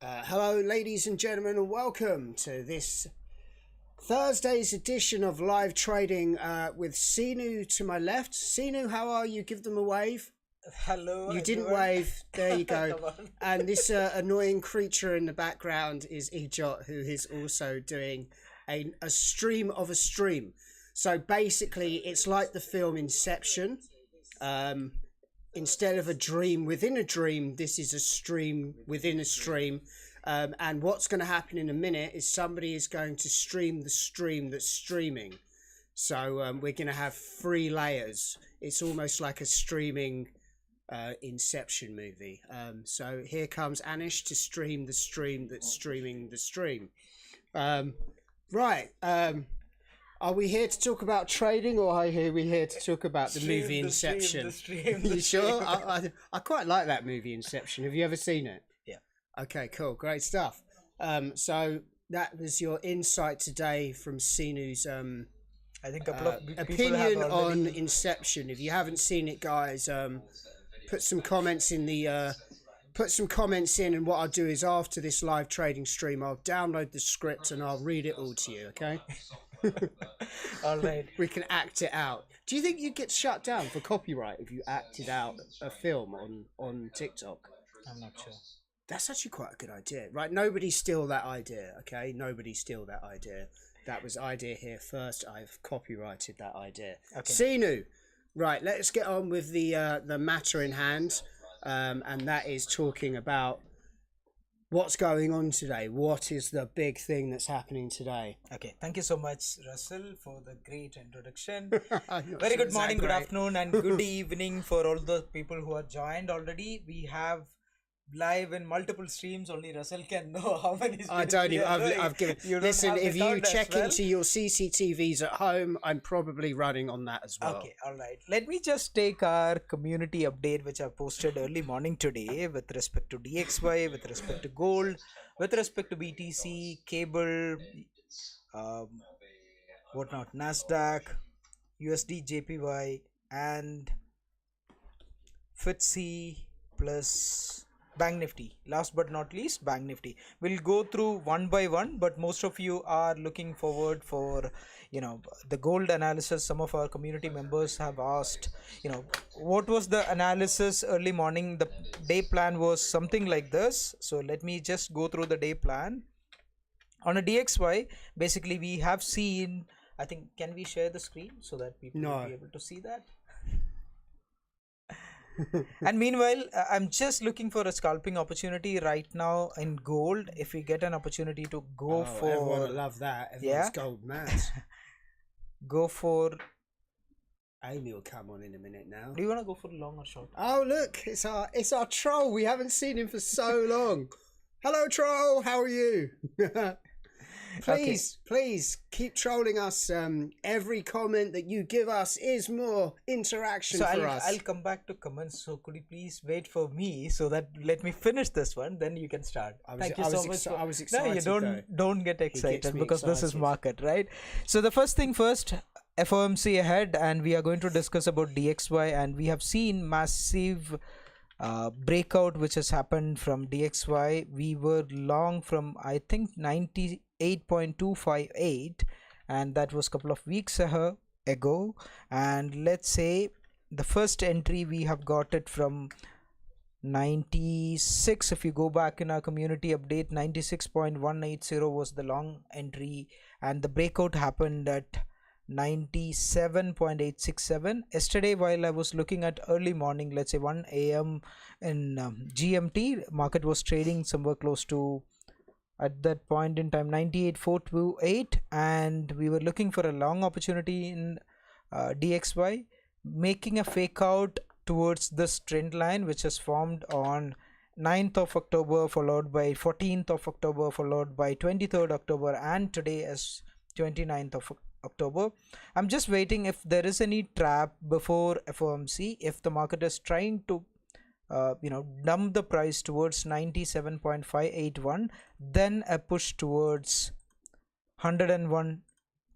Hello, ladies and gentlemen, and welcome to this Thursday's edition of live trading with Sinu to my left. Sinu, how are you? Give them a wave. Hello. You didn't wave. There you go. And this annoying creature in the background is Ejot, who is also doing a stream of a stream. So basically, it's like the film Inception. Instead of a dream within a dream, this is a stream within a stream. And what's going to happen in a minute is somebody is going to stream the stream that's streaming. So we're going to have 3 layers. It's almost like a streaming Inception movie. So here comes Anish to stream the stream that's streaming the stream. Right. Are we here to talk about trading, or are we here to talk about the movie Inception? You sure? I quite like that movie Inception. Have you ever seen it? Yeah. Okay, cool. Great stuff. So that was your insight today from Sinu's I think a couple of opinion on Inception. If you haven't seen it, guys, put some comments in the and what I'll do is after this live trading stream, I'll download the script and I'll read it all to you, okay? All right. We can act it out. Do you think you'd get shut down for copyright if you acted out a film on TikTok? I'm not sure. That's actually quite a good idea, right? Nobody steal that idea, okay? Nobody steal that idea. That was idea here first. I've copyrighted that idea. Okay. Sinu, right? Let's get on with the matter in hand, and that is talking about what's going on today. What is the big thing that's happening today? Okay, thank you so much, Russell, for the great introduction. Very good morning, good afternoon, and good evening for all the people who are joined already. We have live in multiple streams. Only Russell can know how many. I don't even. I've given. Listen, if you check into your CCTVs at home, I'm probably running on that as well. Okay, all right. Let me just take our community update, which I posted early morning today, with respect to DXY, with respect to gold, with respect to BTC, cable, whatnot, Nasdaq, USD, JPY, and FTSE plus Bank Nifty. Last but not least, Bank Nifty. We'll go through one by one, but most of you are looking forward for, the gold analysis. Some of our community members have asked, what was the analysis early morning? The day plan was something like this. So let me just go through the day plan. On a DXY, basically we have seen, I think, can we share the screen so that people will be able to see that? And meanwhile, I'm just looking for a scalping opportunity right now in gold. If we get an opportunity to go for, everyone will love that. Everyone's gold mad. Go for. Amy will come on in a minute now. Do you want to go for long or short? Oh look, it's our troll. We haven't seen him for so long. Hello, troll. How are you? Please keep trolling us. Every comment that you give us is more interaction for us. I'll come back to comments. So could you please wait for me so that let me finish this one, then you can start. Thank you so much. I was excited. No, you don't get excited because this is market, right? So the first thing first, FOMC ahead, and we are going to discuss about DXY, and we have seen massive breakout which has happened from DXY. We were long from, I think, 98.258, and that was a couple of weeks ago. And let's say the first entry we have got it from 96. If you go back in our community update, 96.180 was the long entry, and the breakout happened at 97.867. Yesterday, while I was looking at early morning, let's say 1 a.m. in GMT, market was trading somewhere close to, at that point in time, 98.428, and we were looking for a long opportunity in DXY, making a fake out towards this trend line which has formed on 9th of October, followed by 14th of October, followed by 23rd October, and today as 29th of October. I'm just waiting if there is any trap before FOMC. If the market is trying to dump the price towards 97.581, then a push towards 101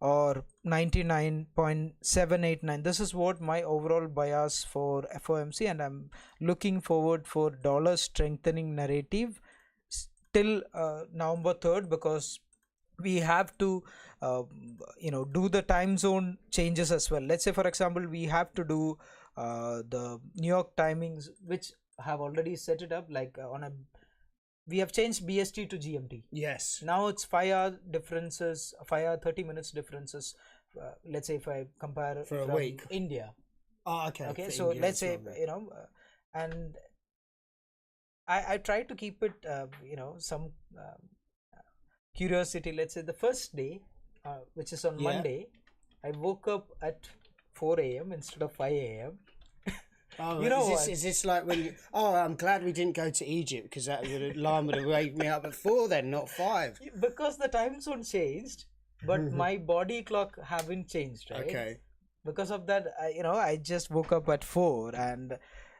or 99.789. This is what my overall bias for FOMC, and I'm looking forward for dollar strengthening narrative till November 3rd, because we have to do the time zone changes as well. Let's say, for example, we have to do the New York timings, which have already set it up, like we have changed BST to GMT. Yes. Now it's 5-hour differences, 5 hour 30 minutes differences. Let's say if I compare For a from week. India. Oh, okay. Okay, for so India, let's it's say longer. and I try to keep it some curiosity. Let's say the first day, which is on Yeah. Monday, I woke up at 4 a.m. instead of 5 a.m. Oh, You know is what? this like when you? Oh, I'm glad we didn't go to Egypt because that alarm would have wake me up at 4 then, not 5. Because the time zone changed, but my body clock haven't changed, right? Okay. Because of that, I just woke up at 4, and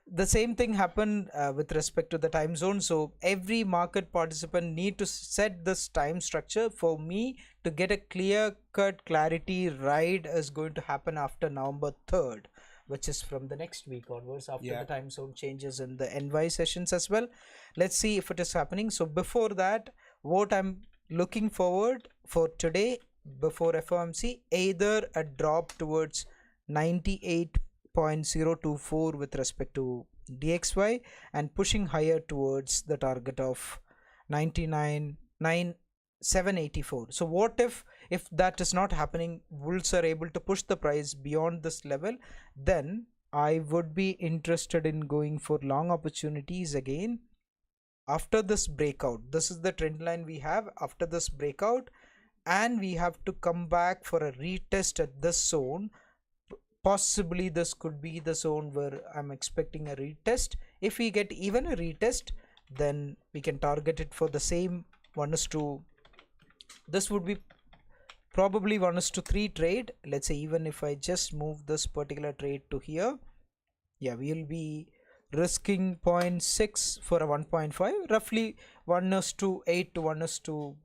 the same thing happened with respect to the time zone. So every market participant need to set this time structure. For me to get a clear cut clarity, ride is going to happen after November 3rd, which is from the next week onwards, after the time zone changes in the NY sessions as well. Let's see if it is happening. So before that, what I'm looking forward for today, before FOMC, either a drop towards 98.024 with respect to DXY and pushing higher towards the target of 99,784. So what if that is not happening, bulls are able to push the price beyond this level, then I would be interested in going for long opportunities again after this breakout. This is the trend line we have after this breakout, and we have to come back for a retest at this zone. Possibly this could be the zone where I'm expecting a retest. If we get even a retest, then we can target it for the same 1:2. This would be probably 1:3 trade. Let's say even if I just move this particular trade to here, yeah, we'll be risking 0.6 for a 1.5, roughly 1:8 to 1:2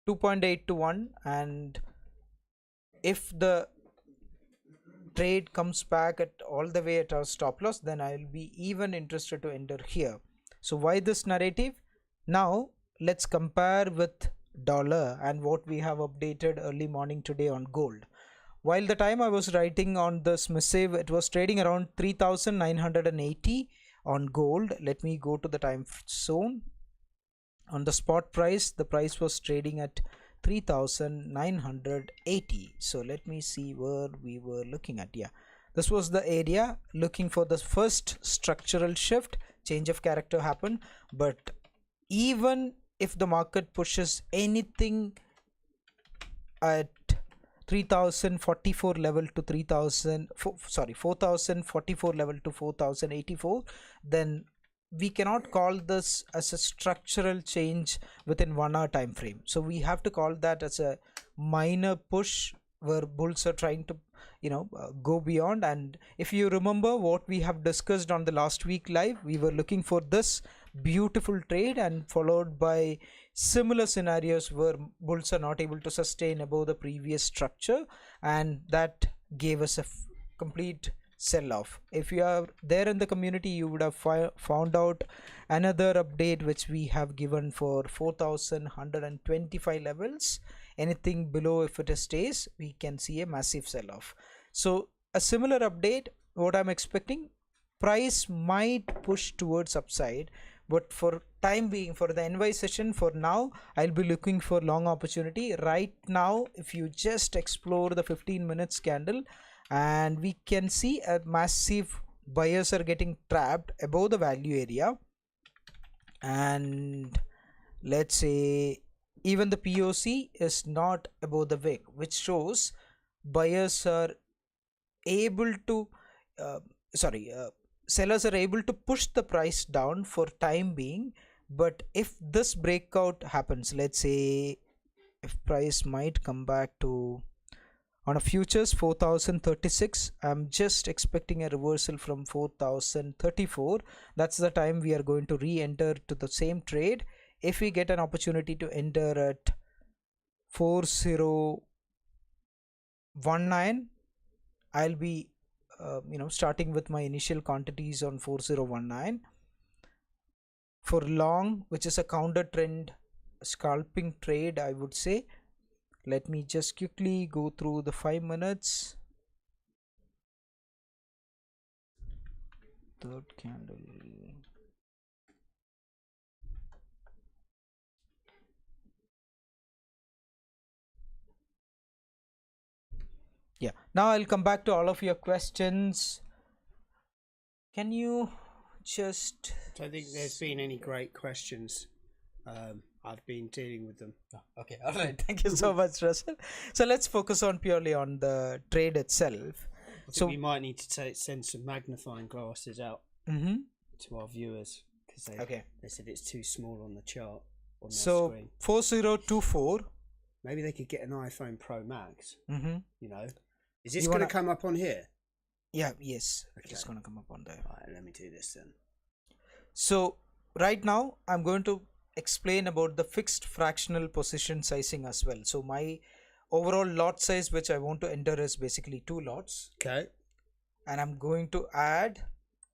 2.8 to 1. And if the trade comes back at all the way at our stop loss, then I'll be even interested to enter here. So why this narrative? Now let's compare with dollar and what we have updated early morning today on gold. While the time I was writing on this missive, it was trading around 3,980 on gold. Let me go to the time zone. On the spot price, the price was trading at 3,980. So let me see where we were looking at. Yeah, this was the area looking for the first structural shift. Change of character happened, but even if the market pushes anything at 3,044 level to 4,044 level to 4,084, then we cannot call this as a structural change within 1 hour time frame. So we have to call that as a minor push where bulls are trying to go beyond. And if you remember what we have discussed on the last week live, we were looking for this beautiful trade and followed by similar scenarios where bulls are not able to sustain above the previous structure, and that gave us a complete sell-off. If you are there in the community, you would have found out another update which we have given for 4,125 levels. Anything below, if it stays, we can see a massive sell-off. So a similar update, what I'm expecting, price might push towards upside, but for time being, for the NY session, for now I'll be looking for long opportunity. Right now, if you just explore the 15 minutes candle, and we can see a massive buyers are getting trapped above the value area, and let's say even the POC is not above the wick, which shows buyers are able to sellers are able to push the price down for time being. But if this breakout happens, let's say if price might come back to, on a futures, 4,036, I'm just expecting a reversal from 4,034. That's the time we are going to re-enter to the same trade. If we get an opportunity to enter at 4019, I'll be starting with my initial quantities on 4019. for long, which is a counter trend scalping trade, I would say. Let me just quickly go through the 5 minutes. Third candle. Yeah, now I'll come back to all of your questions. Can you just... I don't think there's been any great questions. I've been dealing with them. Okay, all right. Thank you so much, Russell. So let's focus on purely on the trade itself. So we might need to send some magnifying glasses out to our viewers because they said it's too small on the chart on their screen. 4024. Maybe they could get an iPhone Pro Max. You know, is this You going to wanna- come up on here? Yeah, yes, Okay. it's going to come up on there. All right, let me do this then. So right now I'm going to explain about the fixed fractional position sizing as well. So my overall lot size which I want to enter is basically 2 lots. Okay. And I'm going to add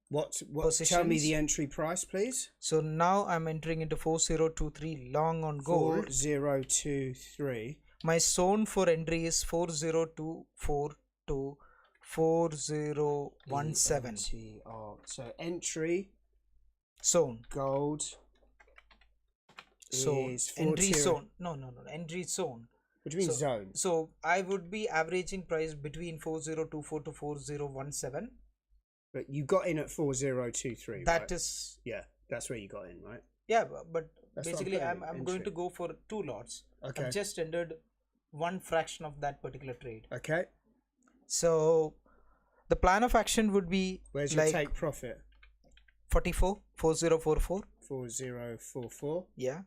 What? Tell me positions. the entry price, please. So now I'm entering into 4023 long on gold. 4023. My zone for entry is 4024 to 4017. ENTR. So entry Zone. gold So is entry 40. zone. No. Entry zone. What do you mean zone? So I would be averaging price between 4024 to 4017. But you got in at 4023. That right? is, Yeah, that's where you got in, right? yeah, but That's what basically I'm I'm putting, going to entry. go for 2 lots. Okay. I've just entered one fraction of that particular trade. Okay. So the plan of action would be Where's your like take profit? 4044. 4044. Yeah.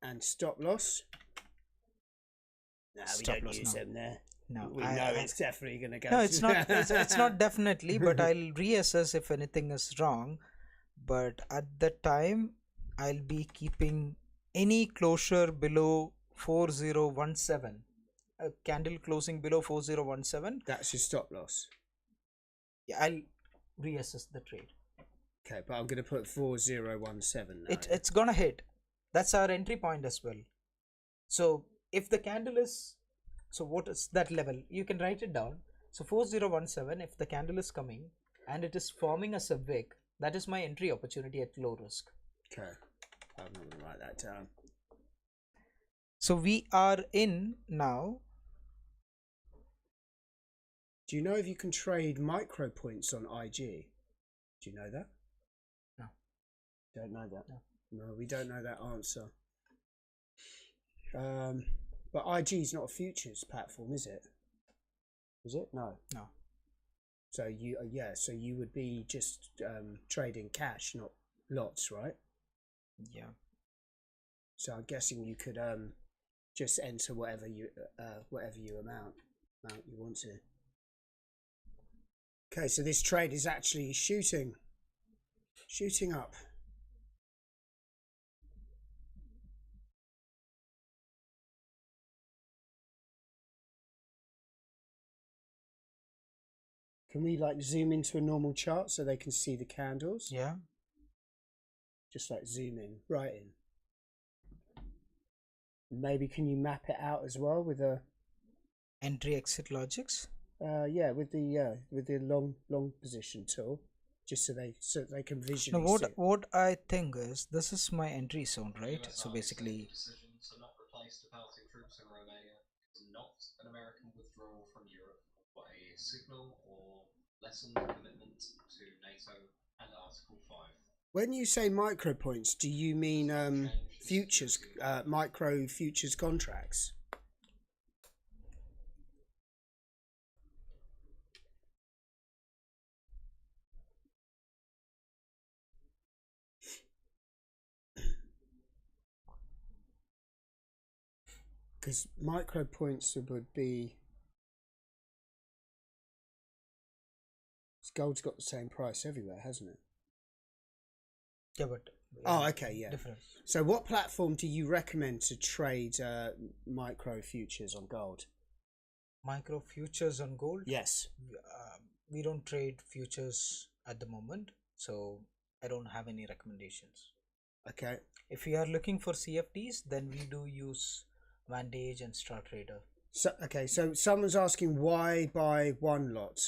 And stop loss? No, we Stop don't loss, use no. them there. No, We know it's definitely going to go. No, it's not. It's not definitely, but I'll reassess if anything is wrong. But at that time, I'll be keeping any closure below 4017. A candle closing below 4017. That's your stop loss. Yeah, I'll reassess the trade. Okay, but I'm going to put 4017 now. It's gonna hit. That's our entry point as well. So if the candle is, so what is that level? You can write it down. So 4017, if the candle is coming and it is forming as a wick, that is my entry opportunity at low risk. Okay, I'm going to write that down. So we are in now. Do you know if you can trade micro points on IG? Do you know that? No. Don't know that? No. No, we don't know that answer. But IG is not a futures platform, is it? Is it? No. No. So you, so you would be just trading cash, not lots, right? Yeah. So I'm guessing you could just enter whatever you amount you want to. Okay, so this trade is actually shooting up. Can we like zoom into a normal chart so they can see the candles? Yeah. Just like zoom in, right in. Maybe can you map it out as well with a Entry exit logics. yeah, with the long position tool, just so they can visually Now see. what I think is this is my entry zone, right? So basically, decision to not replace departing troops in Romania is not an American withdrawal from Europe, but a signal or lessened commitment to NATO and Article 5. When you say micro points, do you mean futures, micro futures contracts? Because micro points would be. Gold's got the same price everywhere, hasn't it? yeah, but Oh, okay, yeah. different. So, what platform do you recommend to trade micro futures on gold? Micro futures on gold. Yes. We don't trade futures at the moment, so I don't have any recommendations. Okay. If you are looking for CFDs, then we do use Vantage and StarTrader. So okay, so someone's asking why buy one lot.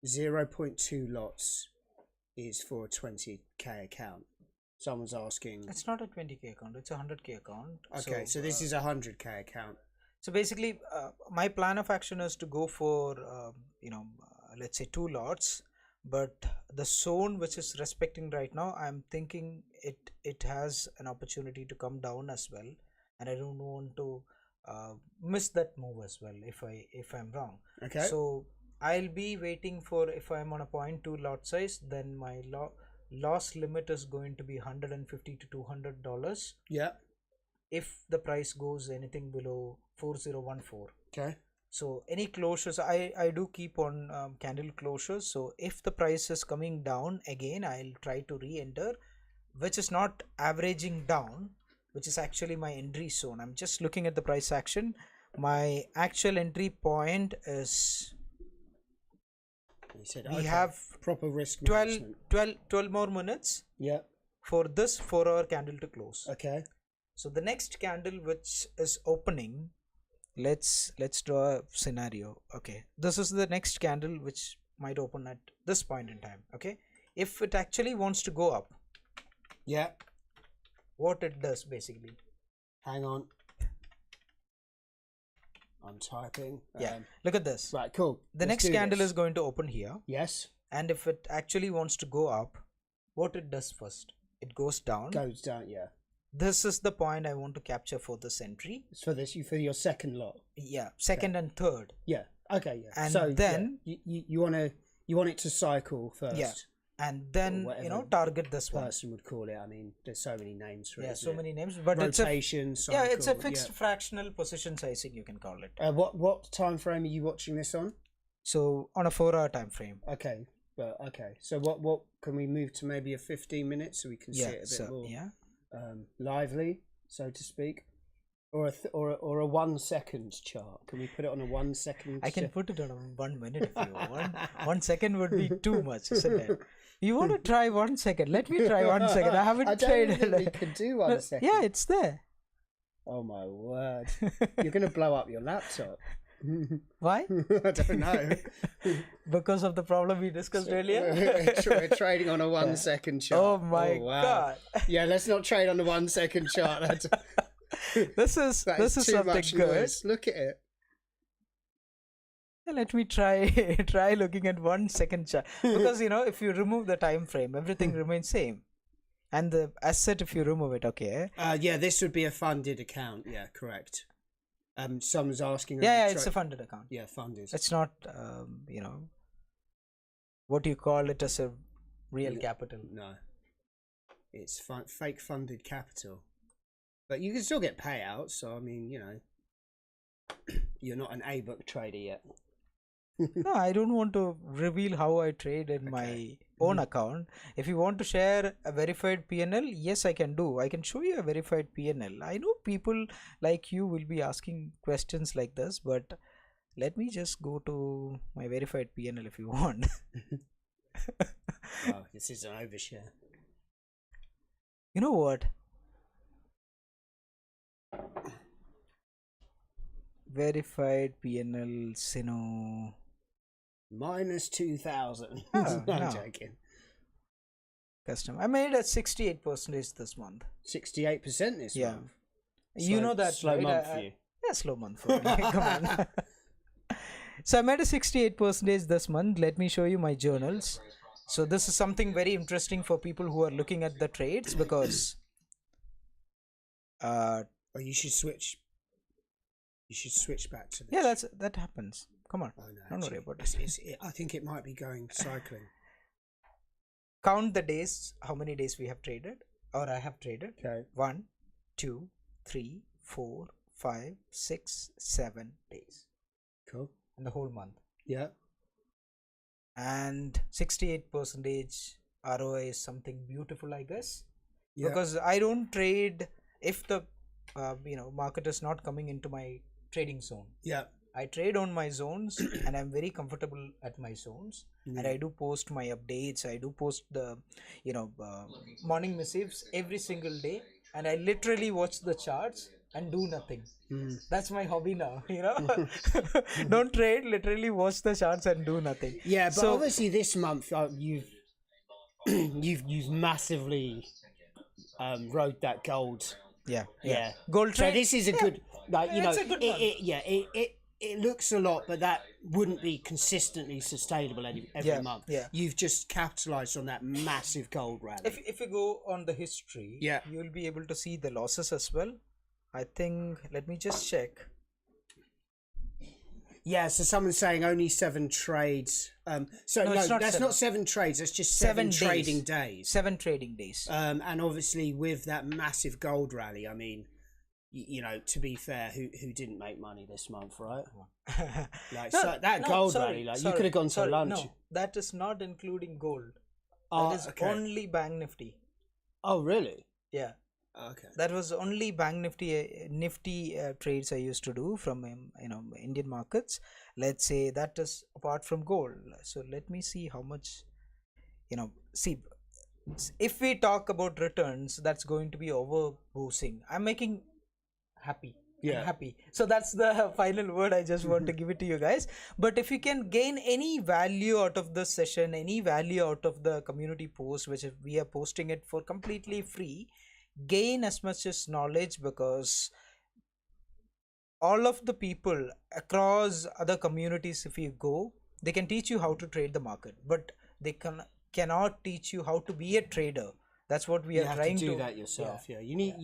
0.2 lots is for a 20k account. Someone's asking. It's not a 20k account, it's a 100k account. Okay, so this is a 100k account. So basically, my plan of action is to go for, let's say 2 lots, but the zone which is respecting right now, I'm thinking it has an opportunity to come down as well, and I don't want to miss that move as well if I'm wrong. Okay. So I'll be waiting for, if I'm on a 0.2 lot size, then my loss limit is going to be $150 to $200. Yeah. If the price goes anything below 4014. Okay. So any closures, I do keep on candle closures. So if the price is coming down again, I'll try to re-enter, which is not averaging down, which is actually my entry zone. I'm just looking at the price action. My actual entry point is, You said, we okay, have proper risk 12 management. more minutes Yeah. for this 4-hour candle to close. Okay. So the next candle which is opening, let's draw a scenario. Okay, this is the next candle which might open at this point in time. Okay, if it actually wants to go up, Yeah. what it does basically, Hang on. I'm typing. yeah, look at this. Right. Cool. The Let's next do candle this. is going to open here, Yes. and if it actually wants to go up, what it does first, it goes down. Goes down. Yeah. This is the point I want to capture for this entry. It's for this. For your second lot. Yeah, second and third. Yeah. Okay. Yeah. And so then yeah, you want it to cycle first. Yeah. And then whatever target this one. Person would call it. I mean, there's so many names for it. Yeah, isn't so it? many names, but Rotation, it's cycle, it's a fixed fractional position sizing, you can call it. What time frame are you watching this on? So on a 4-hour time frame. Okay, but okay. So what can we move to maybe a 15 minutes so we can see it a bit more lively, so to speak, or a 1 second chart? Can we put it on a 1 second? I can put it on a 1 minute if you want. 1 second would be too much, isn't it? You want to try 1 second? Let me try 1 second. I haven't tried it. We can do 1 second. Yeah, it's there. Oh my word! You're gonna blow up your laptop. Why? I don't know. Because of the problem we discussed earlier. We're trading on a 1 second chart. Oh my god! Yeah, let's not trade on the 1 second chart. This is something good. Noise. Look at it. Let me try looking at 1 second chart, because if you remove the time frame, everything remains same, and the asset, if you remove it, okay. Yeah, this would be a funded account. Yeah, correct. Someone's asking. Yeah, it's a funded account. Yeah, funded. It's not what you call it as a real capital. No, it's fake funded capital, but you can still get payouts. So I mean, you're not an A-book trader yet. No, I don't want to reveal how I trade in my own account. If you want to share a verified PNL, yes, I can do. I can show you a verified PNL. I know people like you will be asking questions like this, but let me just go to my verified PNL if you want. Oh, this is an overshare. You know what? Verified PNL Sinu. Minus 2,000. Oh, I'm no. joking. Custom. I made it 68% this month. 68% this month. You know that slow right? month for you. Yeah, slow month for me. Come on. So I made a 68% this month. Let me show you my journals. So this is something very interesting for people who are looking at the trades, because you should switch. You should switch back to this. Yeah, that happens. Come on. Oh, no, Don't worry about it. I think it might be going cycling. Count the days, how many days we have traded, or I have traded. Okay. 1, 2, 3, 4, 5, 6, 7 days. Cool. In the whole month. Yeah. And 68% ROI is something beautiful, I guess. Yeah. Because I don't trade if the market is not coming into my trading zone. Yeah. I trade on my zones and I'm very comfortable at my zones, and I do post my updates. I do post the morning missives every single day, and I literally watch the charts and do nothing. That's my hobby now. Don't trade, literally watch the charts and do nothing. Yeah, but obviously this month you've you've massively rode that gold. Yeah. Gold So trade. this is a good, like, you know, It's a good month. it looks a lot, but that wouldn't be consistently sustainable every month. Yeah. You've just capitalized on that massive gold rally. If you go on the history, you'll be able to see the losses as well. I think, let me just check. Yeah, so someone's saying only 7 trades. No, that's not 7 trades. That's just 7 trading days. 7 trading days. And obviously with that massive gold rally, I mean, you know, to be fair, who didn't make money this month, right? Gold rally, you could have gone to lunch. No, that is not including gold. That is only Bank Nifty. Oh, really? Yeah. Okay. That was only Bank Nifty trades I used to do from Indian markets. Let's say that is apart from gold. So let me see how much. See, if we talk about returns, that's going to be overboosting. I'm making happy. Yeah. I'm happy. So that's the final word. I just want to give it to you guys. But if you can gain any value out of this session, any value out of the community post, which we are posting it for completely free, gain as much as knowledge, because all of the people across other communities, if you go, they can teach you how to trade the market, but they cannot teach you how to be a trader. That's what we are trying to do that yourself. Yeah, you need,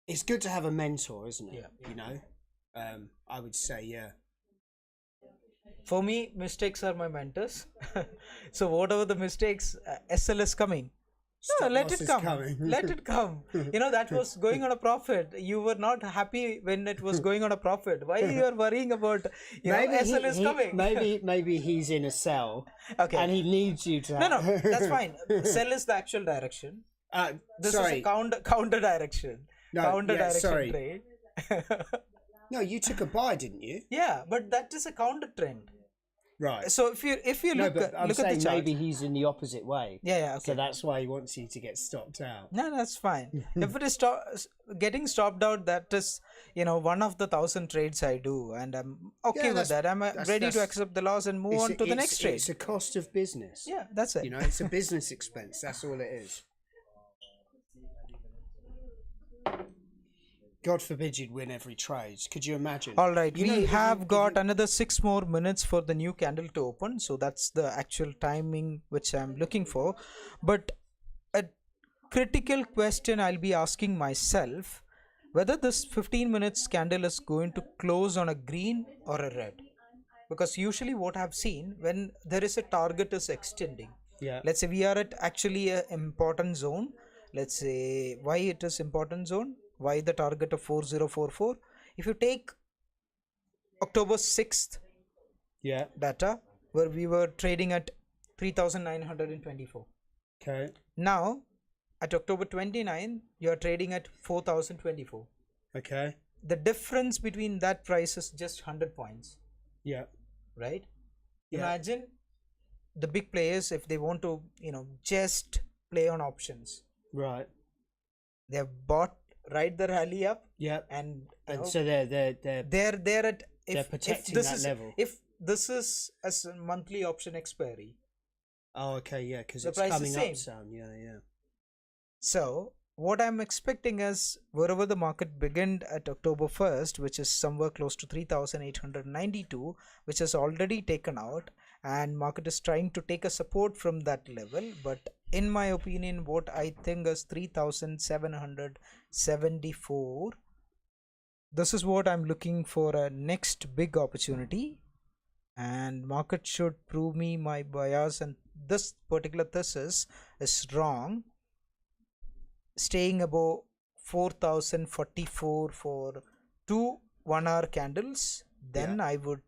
it's good to have a mentor, isn't it? I would say, for me, mistakes are my mentors. So whatever the mistakes, SL is coming. No, let it come. Let it come. That was going on a profit. You were not happy when it was going on a profit. Why you are worrying about SL is coming? Maybe he's in a sell. Okay. And he needs you to. No, that's fine. Sell is the actual direction. This is a counter direction. Direction trade. No, you took a buy, didn't you? Yeah, but that is a counter trend. Right. So if you look at the chart, maybe he's in the opposite way. Yeah. Okay. So that's why he wants you to get stopped out. No, that's fine. If it is getting stopped out, that is one of the 1,000 trades I do, and I'm okay with that. I'm ready to accept the loss and move on to the next trade. It's a cost of business. Yeah, that's it. It's a business expense. That's all it is. God forbid you'd win every trade. Could you imagine? All right, we have got another 6 more minutes for the new candle to open. So that's the actual timing which I'm looking for. But a critical question I'll be asking myself, whether this 15 minutes candle is going to close on a green or a red. Because usually what I've seen, when there is a target is extending. Yeah. Let's say we are at actually an important zone. Let's say why it is important zone. Why the target of 4044? If you take October 6th data, where we were trading at 3,924. Okay. Now at October 29, you are trading at 4,024. Okay. The difference between that price is just 100 points. Yeah. Right? Yeah. Imagine the big players, if they want to, just play on options. Right. They have bought the rally up. Yeah. And so they're at they're protecting that level. If this is a monthly option expiry. Oh, okay, yeah, because the it's price coming is up same. soon. Yeah. So what I'm expecting is wherever the market began at October 1st, which is somewhere close to 3,892, which has already taken out, and market is trying to take a support from that level. But in my opinion, what I think is 3,774. This is what I'm looking for, a next big opportunity, and market should prove me my bias, and this particular thesis is wrong. Staying above 4,044 for 2 1-hour candles, then I would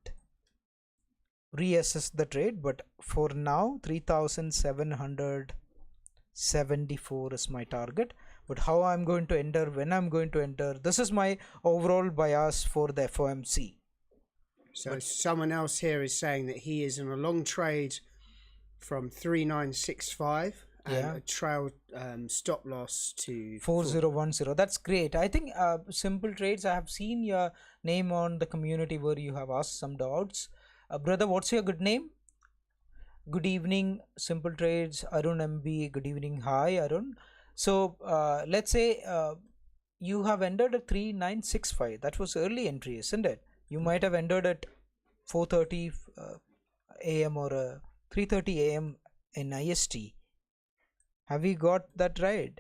reassess the trade. But for now, 3,774 is my target. But how I'm going to enter, when I'm going to enter, this is my overall bias for the FOMC. So someone else here is saying that he is in a long trade from 3965 and a trail stop loss to 4010. That's great. I think simple trades, I have seen your name on the community where you have asked some doubts. Brother, what's your good name? Good evening, simple trades, Arun MB. Good evening. Hi, Arun. So let's say you have entered at 3965. That was early entry, isn't it? You might have entered at 4:30 a.m. or 3:30 a.m. in IST. Have we got that right?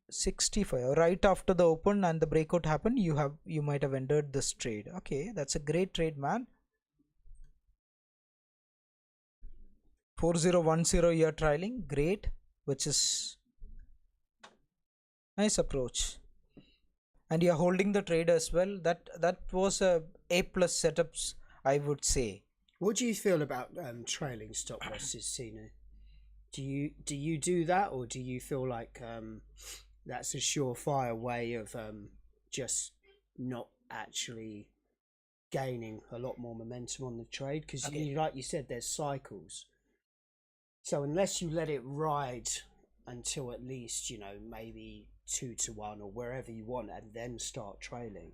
65, right after the open and the breakout happened, you might have entered this trade. Okay, that's a great trade, man. 4010 you're trialing, great, which is nice approach. And you're holding the trade as well. That was a plus setups, I would say. What do you feel about trailing stop losses, Sinu? Do you do that, or do you feel like that's a surefire way of just not actually gaining a lot more momentum on the trade? Because like you said, there's cycles. So unless you let it ride until at least, maybe 2 to 1 or wherever you want, and then start trailing,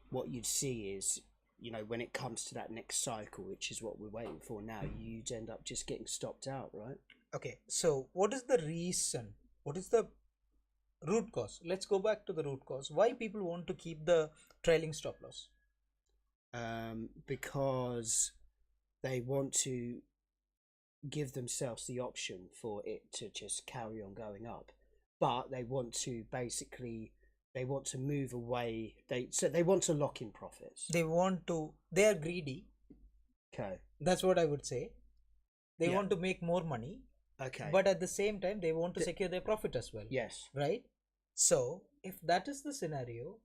what you'd see is, when it comes to that next cycle, which is what we're waiting for now, you'd end up just getting stopped out, right? Okay, so what is the reason? What is the root cause? Let's go back to the root cause. Why people want to keep the trailing stop loss? Because they want to give themselves the option for it to just carry on going up, but they want to move away. They want to lock in profits. They are greedy. Okay, that's what I would say. They want to make more money. Okay, but at the same time they want to secure their profit as well. Yes, right? So if that is the scenario,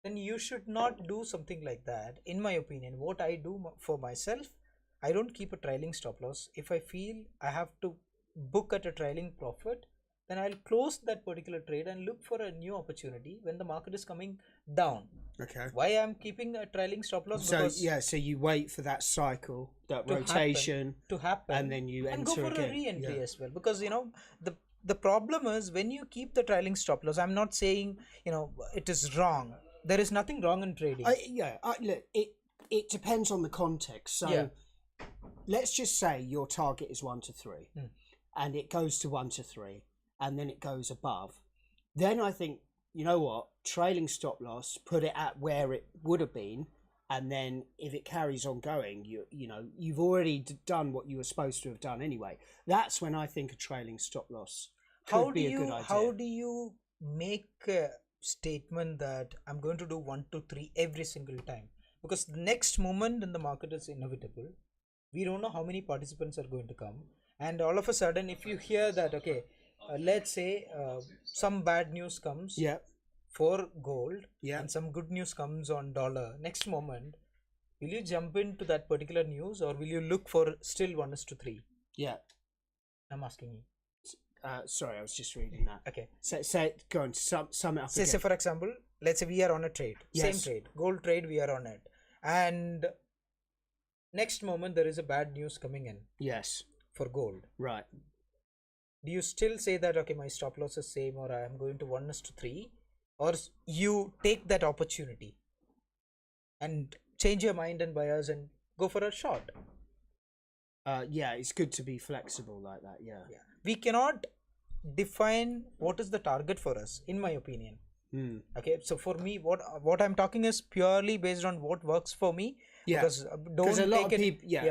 then you should not do something like that. In my opinion, what I do for myself, I don't keep a trailing stop loss. If I feel I have to book at a trailing profit, then I'll close that particular trade and look for a new opportunity when the market is coming down. Okay. Why I'm keeping a trailing stop loss? So so you wait for that cycle, that rotation to happen, and then you and enter go for again. A re-entry as well. Because the problem is when you keep the trailing stop loss. I'm not saying it is wrong. There is nothing wrong in trading. Look, it depends on the context. So let's just say your target is 1 to 3, and it goes to 1 to 3, and then it goes above. Then I think, trailing stop loss, put it at where it would have been, and then if it carries on going, you've already done what you were supposed to have done anyway. That's when I think a trailing stop loss could be a good idea. How do you make a statement that I'm going to do 1 to 3 every single time? Because the next moment in the market is inevitable. We don't know how many participants are going to come, and all of a sudden if you hear that let's say some bad news comes for gold and some good news comes on dollar, next moment will you jump into that particular news, or will you look for still 1:3? I'm asking you. Sorry, I was just reading that. Okay, so go on, sum it up. Say for example, let's say we are on a trade, same trade, gold trade, we are on it, and next moment there is a bad news coming in. Yes, for gold. Right. Do you still say that my stop loss is same, or I am going to 1:3, or you take that opportunity and change your mind and bias and go for a short? It's good to be flexible like that. We cannot define what is the target for us, in my opinion. Okay, so for me, what I'm talking is purely based on what works for me. Because a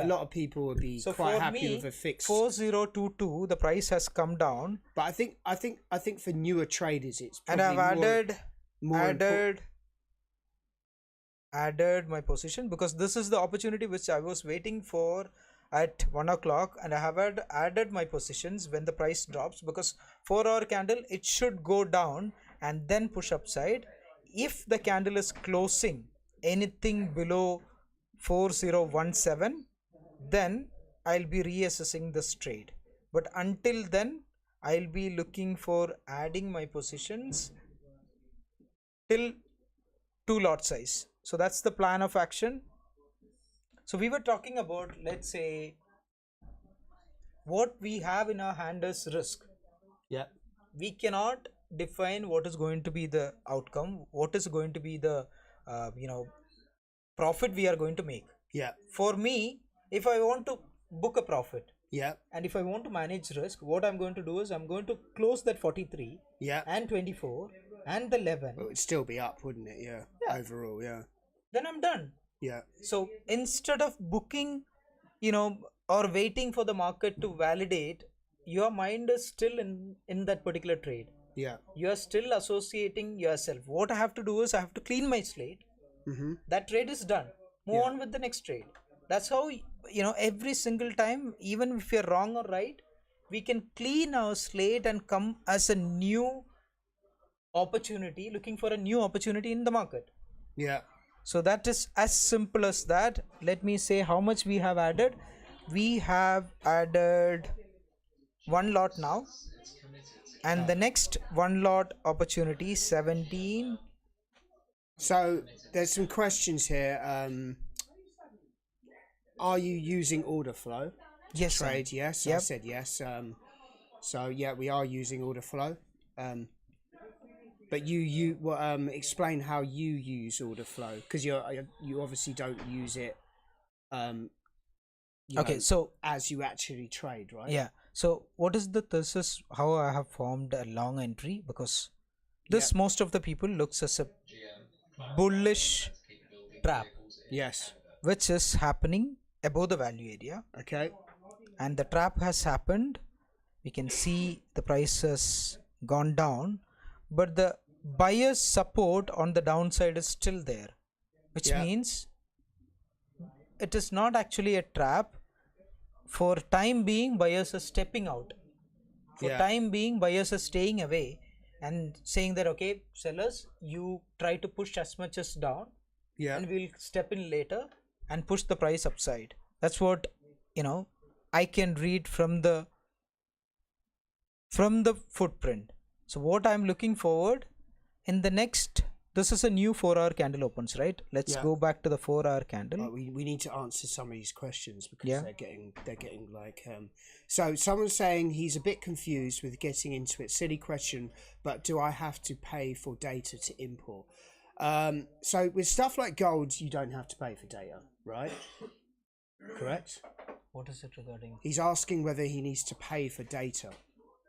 lot of people would be quite happy with a fixed 4022. The price has come down, but I think for newer traders it's probably, and I've added my position, because this is the opportunity which I was waiting for at 1 o'clock, and I have added my positions when the price drops, because 4-hour candle, it should go down and then push upside. If the candle is closing anything below 4017, then I'll be reassessing this trade. But until then, I'll be looking for adding my positions till 2 lot size. So that's the plan of action. So we were talking about, let's say, what we have in our hand is risk. Yeah. We cannot define what is going to be the outcome, what is going to be the profit we are going to make. Yeah. For me, if I want to book a profit, Yeah. and if I want to manage risk, what I'm going to do is I'm going to close that 43 Yeah. and 24 and the 11. It would still be up, wouldn't it? Yeah. Yeah. Overall, yeah. Then I'm done. Yeah. So instead of booking, or waiting for the market to validate, your mind is still in that particular trade. Yeah. You are still associating yourself. What I have to do is I have to clean my slate. Mm-hmm. That trade is done. Move on with the next trade. That's how, every single time, even if you're wrong or right, we can clean our slate and come as a new opportunity, looking for a new opportunity in the market. Yeah. So that is as simple as that. Let me say how much we have added. We have added one lot now, and the next one lot opportunity 17. So there's some questions here. Are you using order flow? Yes, Trade? Yes. Yep. I said yes. So yeah, we are using order flow. But you explain how you use order flow, because you obviously don't use it. Okay, so as you actually trade, right? yeah. So what is the thesis? How I have formed a long entry, because this most of the people looks as a bullish trap, Yes. which is happening above the value area. Okay. And the trap has happened. We can see the price has gone down, but the buyer's support on the downside is still there, which means it is not actually a trap. For time being, buyers are stepping out. For time being, buyers are staying away and saying that, okay, sellers, you try to push as much as down, and we'll step in later and push the price upside. That's what I can read from the footprint. So what I'm looking forward in the next, this is a new 4-hour candle opens, right? Let's go back to the 4-hour candle. We need to answer some of these questions, because they're getting like so someone's saying he's a bit confused with getting into it. Silly question, but do I have to pay for data to import? So with stuff like gold, you don't have to pay for data, right? Correct? What is it regarding? He's asking whether he needs to pay for data,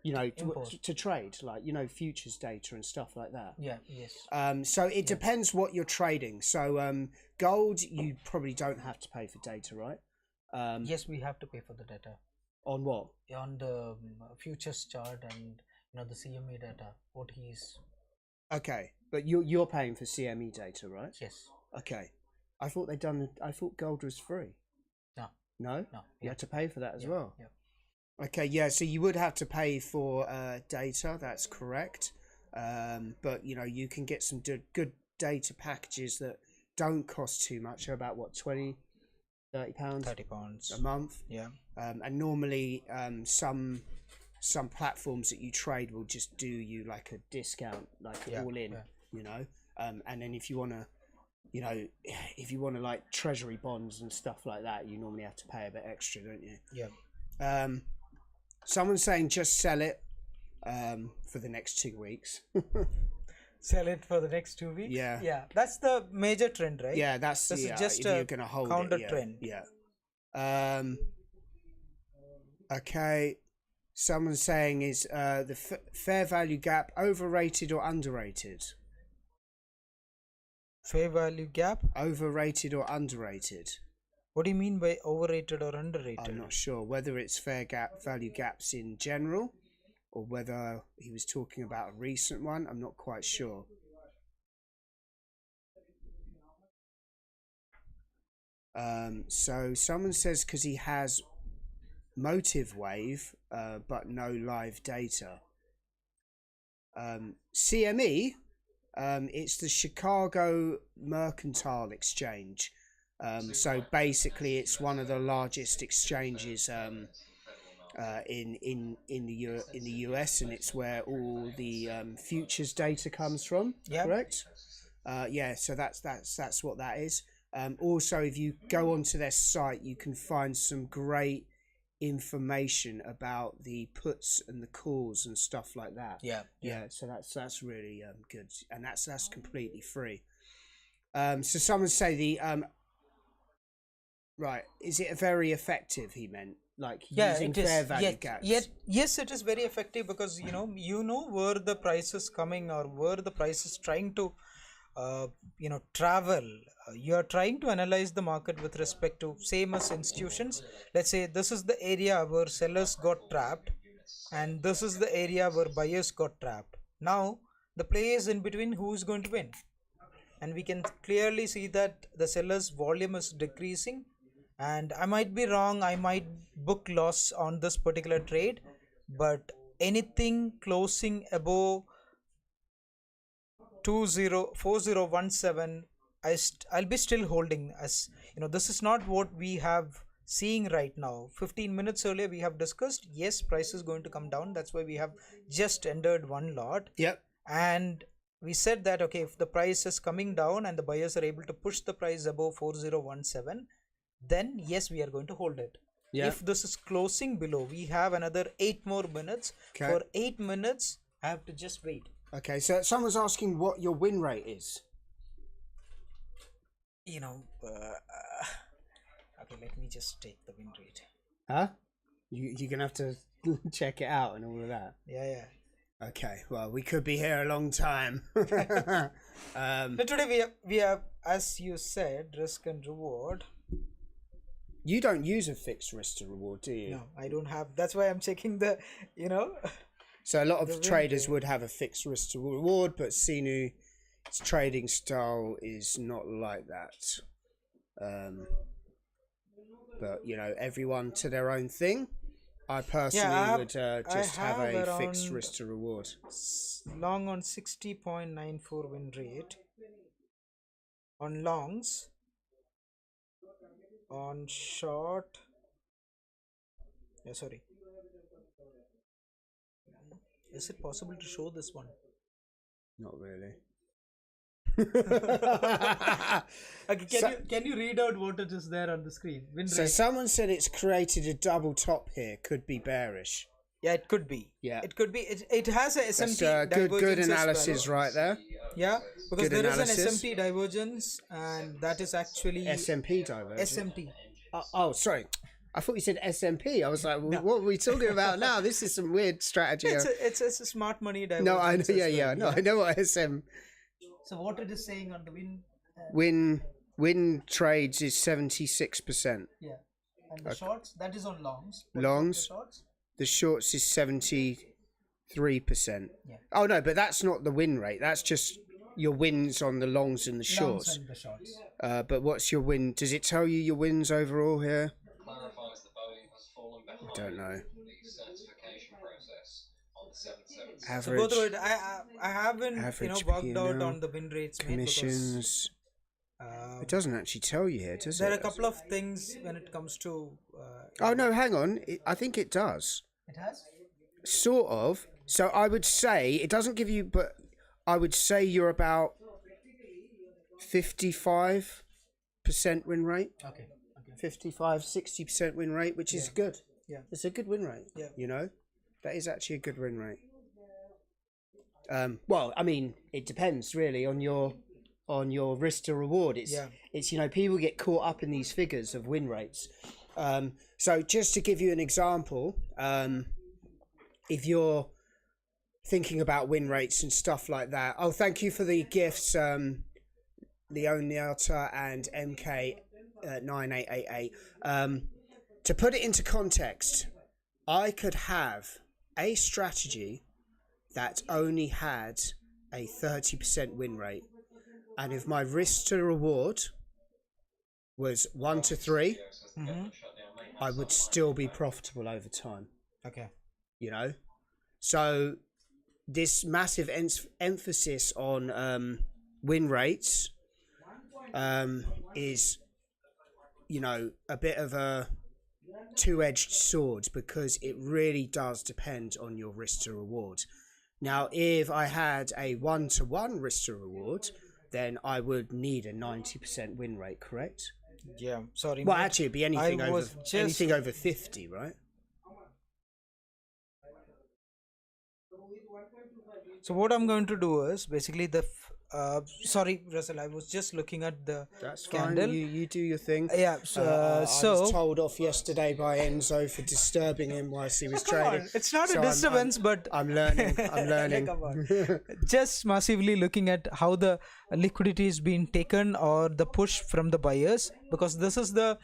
to trade, like, futures data and stuff like that. Yeah, yes. So it depends what you're trading. So gold, you probably don't have to pay for data, right? Yes, we have to pay for the data. On what? On the futures chart and the CME data. What he's. Okay, but you're paying for CME data, right? Yes. Okay, I thought I thought gold was free. No. No. No. You had to pay for that as well. Yeah. Okay, yeah. So you would have to pay for data. That's correct. But you can get some good data packages that don't cost too much. They're about what, £20, £30? £30 a month. Yeah. And normally some platforms that you trade will just do you like a discount, like all in. And then if you want to like treasury bonds and stuff like that, you normally have to pay a bit extra, don't you? Yeah. Someone's saying just sell it for the next 2 weeks. Sell it for the next 2 weeks. Yeah. That's the major trend, right? Yeah, this is just if a you're gonna hold counter it, trend. Yeah. Okay. Someone's saying is the fair value gap overrated or underrated? Fair value gap? Overrated or underrated? What do you mean by overrated or underrated? I'm not sure whether it's value gaps in general, or whether he was talking about a recent one. I'm not quite sure. So someone says because he has motive wave but no live data. CME, it's the Chicago Mercantile Exchange. So basically it's one of the largest exchanges in the US, and it's where all the futures data comes from. Correct? Yeah, so that's what that is. Also, if you go onto their site, you can find some great information about the puts and the calls and stuff like that. Yeah. So that's really good, and that's completely free. So someone say the right, is it very effective? He meant like using fair value gaps. Yes, it is very effective because you know where the price is coming or where the price is trying to travel. You are trying to analyze the market with respect to same as institutions. Let's say this is the area where sellers got trapped and this is the area where buyers got trapped. Now the play is in between who is going to win, and we can clearly see that the sellers volume is decreasing, and I might be wrong, I might book loss on this particular trade, but anything closing above 4017, I'll be still holding. As this is not what we have seeing right now. 15 minutes earlier we have discussed, yes, price is going to come down, that's why we have just entered one lot. Yep. And we said that okay, if the price is coming down and the buyers are able to push the price above 4017, then yes, we are going to hold it. Yep. If this is closing below, we have another 8 more minutes. Okay. For 8 minutes I have to just wait. Okay, so someone's asking what your win rate is. Okay, let me just take the win rate. Huh? You're gonna have to check it out and all of that. Yeah. Okay, well, we could be here a long time. So today we have, as you said, risk and reward. You don't use a fixed risk to reward, do you? No, I don't have. That's why I'm checking the, So a lot of traders would have a fixed risk to reward, but Sinu's trading style is not like that. But everyone to their own thing. I personally would just have a fixed risk to reward. Long on 60.94 win rate. On longs. On short. Yeah, sorry. Is it possible to show this one? Not really. Okay, can you read out what it is there on the screen? Win So rate. someone said it's created a double top here. Could be bearish. Yeah, it could be. Yeah. It could be. It has a SMT That's divergence good as analysis well. right there. Yeah, because Good there analysis. is an SMT divergence, and that is actually SMP divergence. SMT. Oh, sorry. I thought you said SMP. I was like, what are we talking about now? This is some weird strategy. It's a smart money divergence. No, I know. as well, Yeah. No, I know what SM. So what it is saying on the win? Win trades is 76%. Yeah, and the shorts, that is on longs. Longs. The shorts is 73%. Yeah. Oh no, but that's not the win rate. That's just your wins on the longs and the shorts. Longs and the shorts. But what's your win? Does it tell you your wins overall here? Clarifies that Boeing has fallen behind Don't know. the certification process on the 777. So Average go through it. I haven't average worked P&L, out on the win rates, mate, because commissions. It doesn't actually tell you here, does there are it? a couple of things when it comes to. Oh no, hang on. I think it does. It has. Sort of. So I would say it doesn't give you, but I would say you're about 55% win rate. Okay. 55-60% win rate, which is good. Yeah. It's a good win rate. Yeah. That is actually a good win rate. Well, I mean, it depends really on your risk to reward. It's people get caught up in these figures of win rates. So just to give you an example, if you're thinking about win rates and stuff like that. Oh, thank you for the gifts, Leoniata and MK 9888. To put it into context, I could have a strategy that only had a 30% win rate, and if my risk to reward was 1 to 3, I would still be profitable over time. Okay. So this massive emphasis on win rates is a bit of a two-edged sword, because it really does depend on your risk to reward. Now, if I had a 1-to-1 risk to reward, then I would need a 90% win rate, correct? Yeah, sorry. Well, mate. actually, it'd be anything I over was just- anything over 50, right? So what I'm going to do is basically sorry, Russell, I was just looking at the That's fine. candle. You do your thing. Yeah, I so was told off yesterday by Enzo for disturbing him whilst he was trading. it's not So a disturbance, but I'm learning. I'm learning. Come on. Just massively looking at how the liquidity is being taken or the push from the buyers, because this is the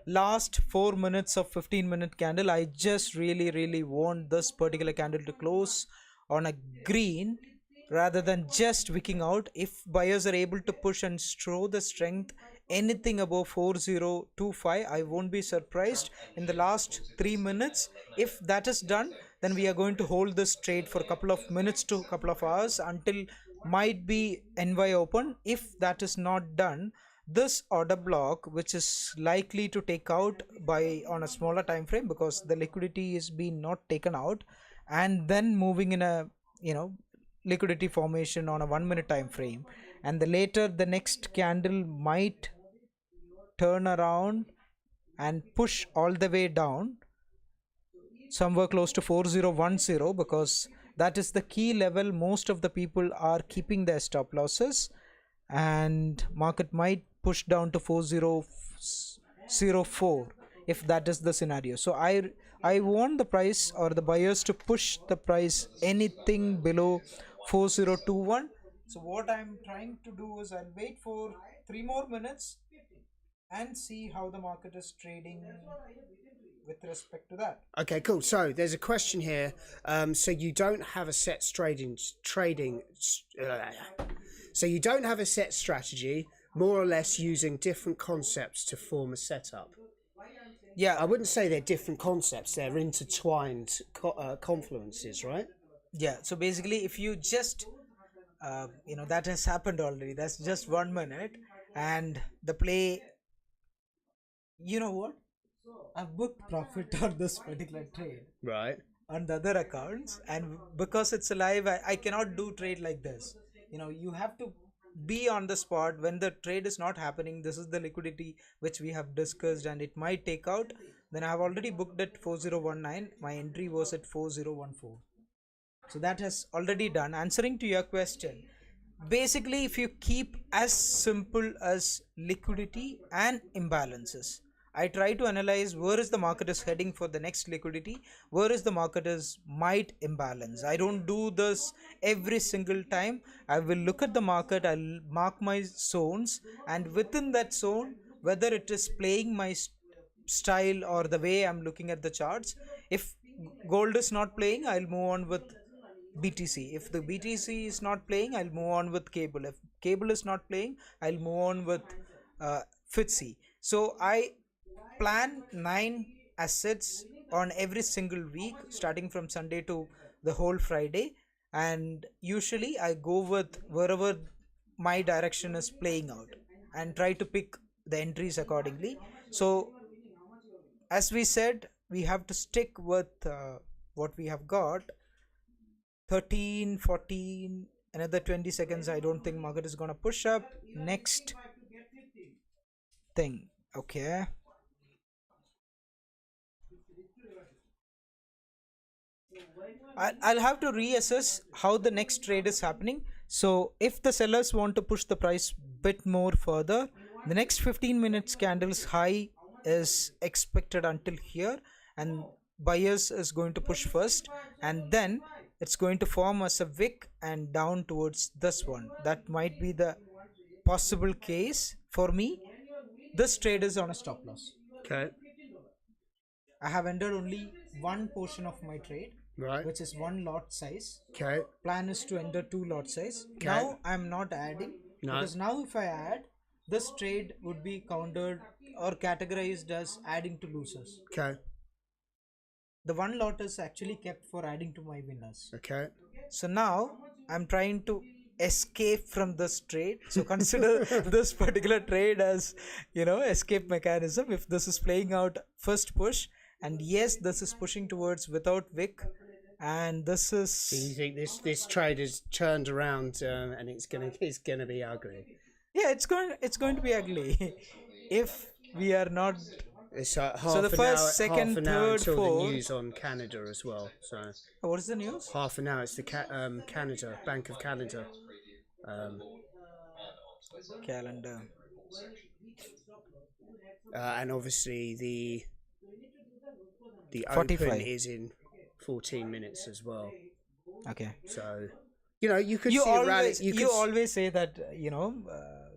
last 4 minutes of 15-minute candle. I just really want this particular candle to close on a green rather than just wicking out. If buyers are able to push and show the strength anything above 4025, I won't be surprised in the last 3 minutes. If that is done, then we are going to hold this trade for a couple of minutes to a couple of hours until might be NY open. If that is not done, this order block, which is likely to take out by on a smaller time frame, because the liquidity is being not taken out, and then moving in a liquidity formation on a 1 minute time frame, and the next candle might turn around and push all the way down somewhere close to 4010, because that is the key level. Most of the people are keeping their stop losses, and market might push down to 4004 if that is the scenario. So I want the price or the buyers to push the price anything below 4021. So what I'm trying to do is I'll wait for 3 more minutes and see how the market is trading with respect to that. Okay, cool. So there's a question here. So you don't have a set so you don't have a set strategy, more or less using different concepts to form a setup. Yeah, I wouldn't say they're different concepts. They're intertwined confluences, right? yeah. So basically, if you just that has happened already. That's just 1 minute, and the play. You know what? I've booked profit on this particular trade Right. on the other accounts, and because it's live, I cannot do trade like this. You have to be on the spot when the trade is not happening. This is the liquidity which we have discussed, and it might take out. Then I have already booked at 4019. My entry was at 4014. So that has already done. Answering to your question, basically, if you keep as simple as liquidity and imbalances, I try to analyze where is the market is heading for the next liquidity, where is the market is might imbalance. I don't do this every single time. I will look at the market, I'll mark my zones, and within that zone, whether it is playing my style or the way I'm looking at the charts. If gold is not playing, I'll move on with BTC. If the BTC is not playing, I'll move on with cable. If cable is not playing, I'll move on with FTSE. So I plan 9 assets on every single week, starting from Sunday to the whole Friday, and usually I go with wherever my direction is playing out and try to pick the entries accordingly. So as we said, we have to stick with what we have got. 13, 14, another 20 seconds. I don't think market is gonna push up. Next thing. Okay, I'll have to reassess how the next trade is happening. So if the sellers want to push the price bit more further, the next 15 minutes candles high is expected until here, and buyers is going to push first, and then it's going to form as a wick and down towards this one. That might be the possible case for me. This trade is on a stop loss. Okay. I have entered only one portion of my trade, Right. which is 1 lot size. Okay. Plan is to enter 2 lot size. Okay. Now I'm not adding, No. because now if I add, this trade would be countered or categorized as adding to losers. Okay. The 1 lot is actually kept for adding to my winners. Okay. So now I'm trying to escape from this trade. So consider this particular trade as escape mechanism. If this is playing out first push, and yes, this is pushing towards without wick, and this So you is think this trade has turned around and it's gonna be ugly? Yeah, it's going to be ugly if we are not. It's So the first, second, half an hour third, until the fourth. news on Canada as well. So What is the news? half an hour. It's the Canada Bank of Canada. Calendar. And obviously the 45. open is in 14 minutes as well. Okay. So you could You see a rally. always always say that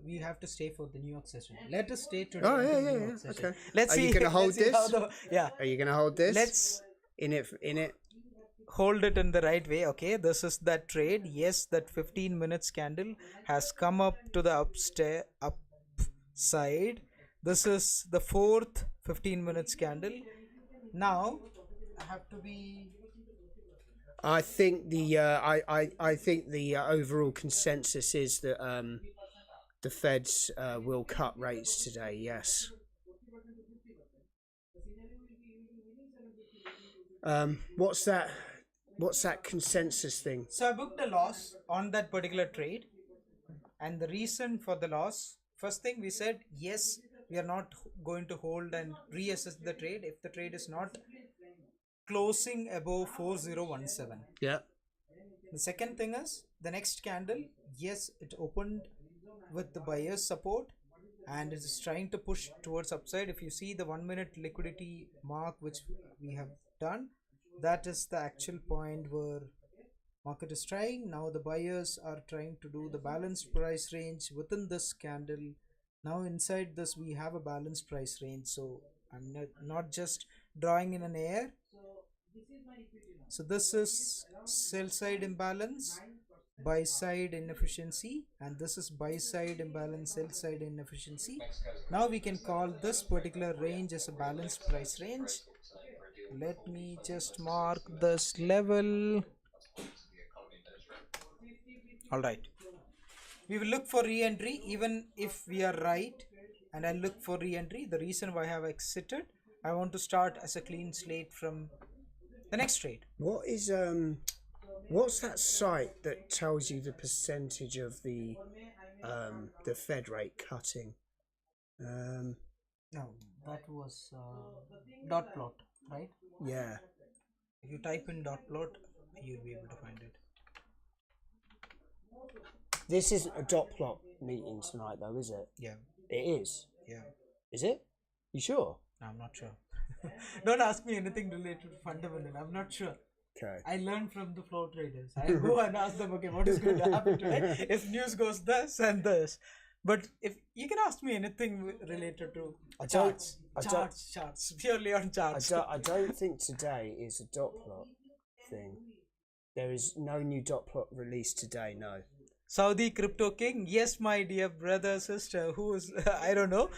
we have to stay for the New York session. Let us stay today. Oh until yeah, New yeah, York yeah. session. Okay. Let's Are see. you gonna hold let's see how this? yeah. Are you gonna hold this? Let's in it. hold it in the right way. Okay, this is that trade. Yes, that 15 minutes candle has come up to the upside. This is the fourth 15 minutes candle. Now I have to be. I think I think the overall consensus is that the Feds will cut rates today. Yes. What's that? What's that consensus thing? So I booked a loss on that particular trade, and the reason for the loss. First thing we said, yes, we are not going to hold and reassess the trade if the trade is not closing above 4017. Yeah. The second thing is the next candle, yes, it opened with the buyer's support and it is trying to push towards upside. If you see the 1 minute liquidity mark which we have done, that is the actual point where market is trying. Now the buyers are trying to do the balanced price range within this candle. Now inside this we have a balanced price range, so I'm not just drawing in an air. So this is sell side imbalance, buy side inefficiency, and this is buy side imbalance, sell side inefficiency. Now we can call this particular range as a balanced price range. Let me just mark this level. All right, we will look for re-entry even if we are right, and I'll look for re-entry. The reason why I have exited, I want to start as a clean slate from the next trade. What is what's that site that tells you the percentage of the Fed rate cutting? No, that was dot plot, right? Yeah. If you type in dot plot, you'll be able to find it. This isn't a dot plot meeting tonight, though, is it? Yeah. It is. Yeah. Is it? You sure? I'm not sure. Don't ask me anything related to fundamental. I'm not sure. Okay. I learned from the flow traders. I go and ask them, okay, what is going to happen today if news goes this and this. But if you can ask me anything related to charts, purely on charts. I don't think today is a dot plot thing. There is no new dot plot released today. No. Saudi crypto king, yes, my dear brother, sister, who is I don't know.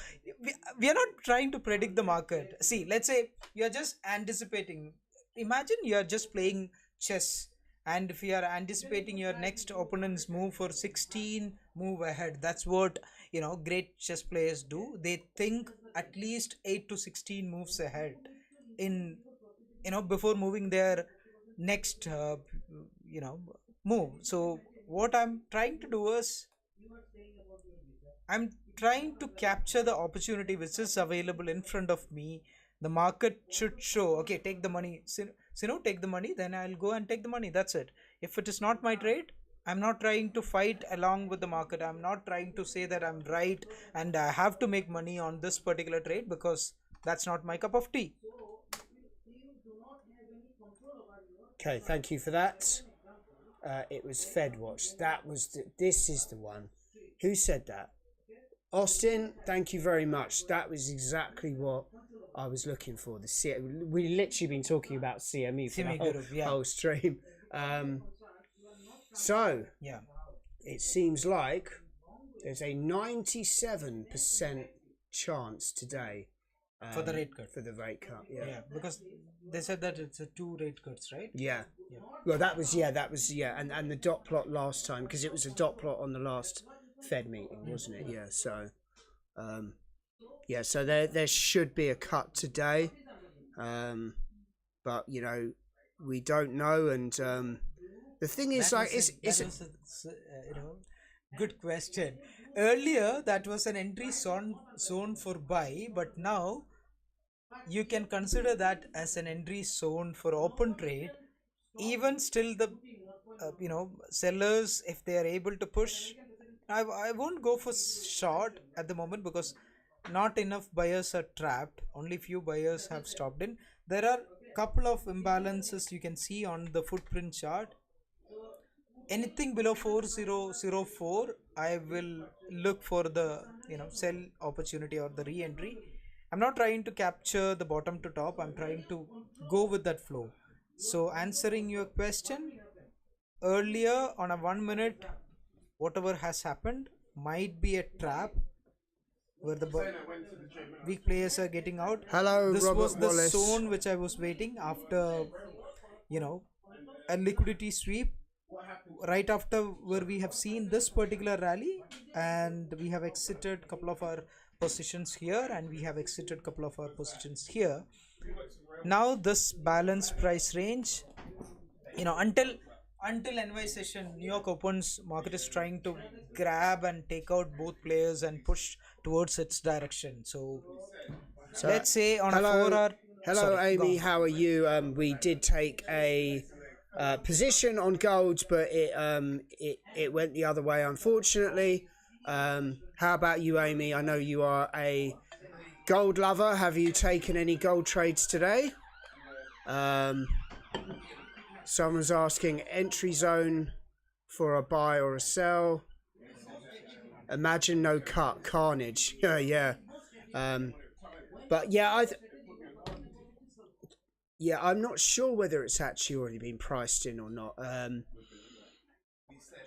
We are not trying to predict the market. See, let's say you are just anticipating. Imagine you are just playing chess, and if you are anticipating your next opponent's move for 16 move ahead, that's what great chess players do. They think at least 8 to 16 moves ahead in before moving their next move. So what I'm trying to do is I'm trying to capture the opportunity which is available in front of me. The market should show, okay, take the money, Sinu, take the money, then I'll go and take the money. That's it. If it is not my trade, I'm not trying to fight along with the market. I'm not trying to say that I'm right and I have to make money on this particular trade, because that's not my cup of tea. Okay, thank you for that. It was FedWatch. That was this is the one. Who said that? Austin, thank you very much. That was exactly what I was looking for. We literally been talking about CME for the whole stream. So yeah, it seems like there's a 97% chance today for the rate cut. For the rate cut, yeah, because they said that it's a 2 rate cuts, right? Yeah. Well, that was and the dot plot last time, because it was a dot plot on the last Fed meeting, wasn't it? Yeah. So, so there should be a cut today, but we don't know, and the thing is, good question. Earlier that was an entry zone for buy, but now you can consider that as an entry zone for open trade. Even still the sellers, if they are able to push, I won't go for short at the moment because not enough buyers are trapped, only few buyers have stopped in. There are couple of imbalances you can see on the footprint chart. Anything below 4004 I will look for the sell opportunity or the re-entry. I'm not trying to capture the bottom to top, I'm trying to go with that flow. So answering your question, earlier on a 1 minute, whatever has happened might be a trap where the weak players are getting out. Hello, This Robert was the Wallace. zone which I was waiting after a liquidity sweep right after where we have seen this particular rally, and we have exited couple of our positions here and we have exited couple of our positions here. Now this balanced price range, until NY session, New York opens, market is trying to grab and take out both players and push towards its direction. So let's say on a 4 hour. Hello, Amy. How are you? We did take a position on gold, but it went the other way, unfortunately. How about you, Amy? I know you are a gold lover. Have you taken any gold trades today? Someone's asking entry zone for a buy or a sell. Imagine no cut, carnage. Yeah. But yeah, I'm not sure whether it's actually already been priced in or not.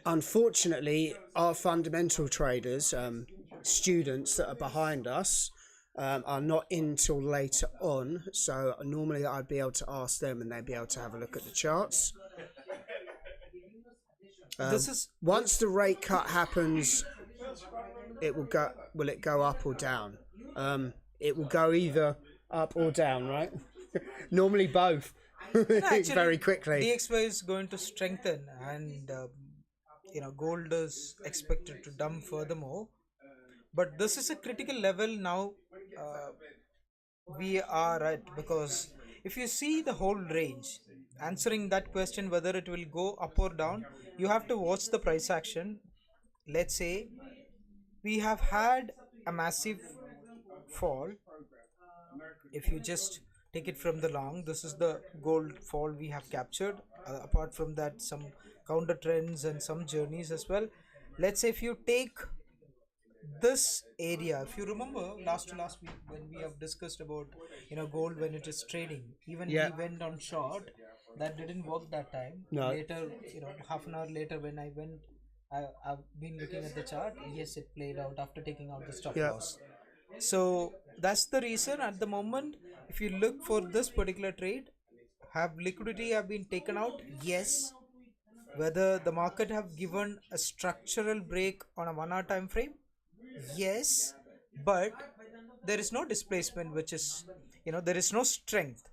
Unfortunately, our fundamental traders, students that are behind us, are not in till later on. So normally I'd be able to ask them and they'd be able to have a look at the charts. Once the rate cut happens, it will go. Will it go up or down? It will go either up or down, right? Normally both. Actually, very quickly. DXY is going to strengthen, and gold is expected to dump furthermore. But this is a critical level now. We are at, because if you see the whole range, answering that question whether it will go up or down, you have to watch the price action. Let's say we have had a massive fall. If you just take it from the long, this is the gold fall we have captured. Apart from that, some counter trends and some journeys as well. Let's say if you take this area, if you remember last week when we have discussed about gold when it is trading, even we went on short, that didn't work that time. No. Later, half an hour later when I went, I've been looking at the chart. Yes, it played out after taking out the stop loss. So that's the reason at the moment, if you look for this particular trade, have liquidity have been taken out? Yes. Whether the market have given a structural break on a 1 hour time frame? Yes. But there is no displacement, which is, there is no strength.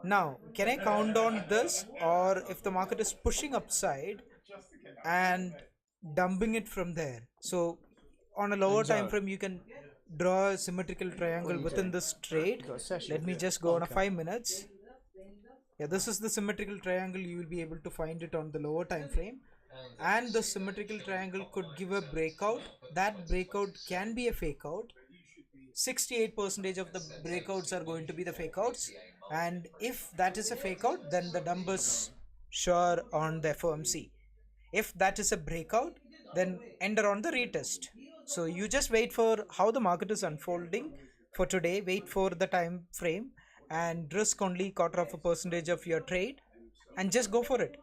Now, can I count on this, or if the market is pushing upside and dumping it from there? So on a lower time frame, you can draw a symmetrical triangle within this trade. Let me just go on a 5 minutes. Yeah, this is the symmetrical triangle. You will be able to find it on the lower time frame, and the symmetrical triangle could give a breakout. That breakout can be a fake out. 68% of the breakouts are going to be the fake outs, and if that is a fake out, then the dump is sure on the FOMC. If that is a breakout, then enter on the retest. So you just wait for how the market is unfolding for today, wait for the time frame, and risk only 0.25% of your trade and just go for it.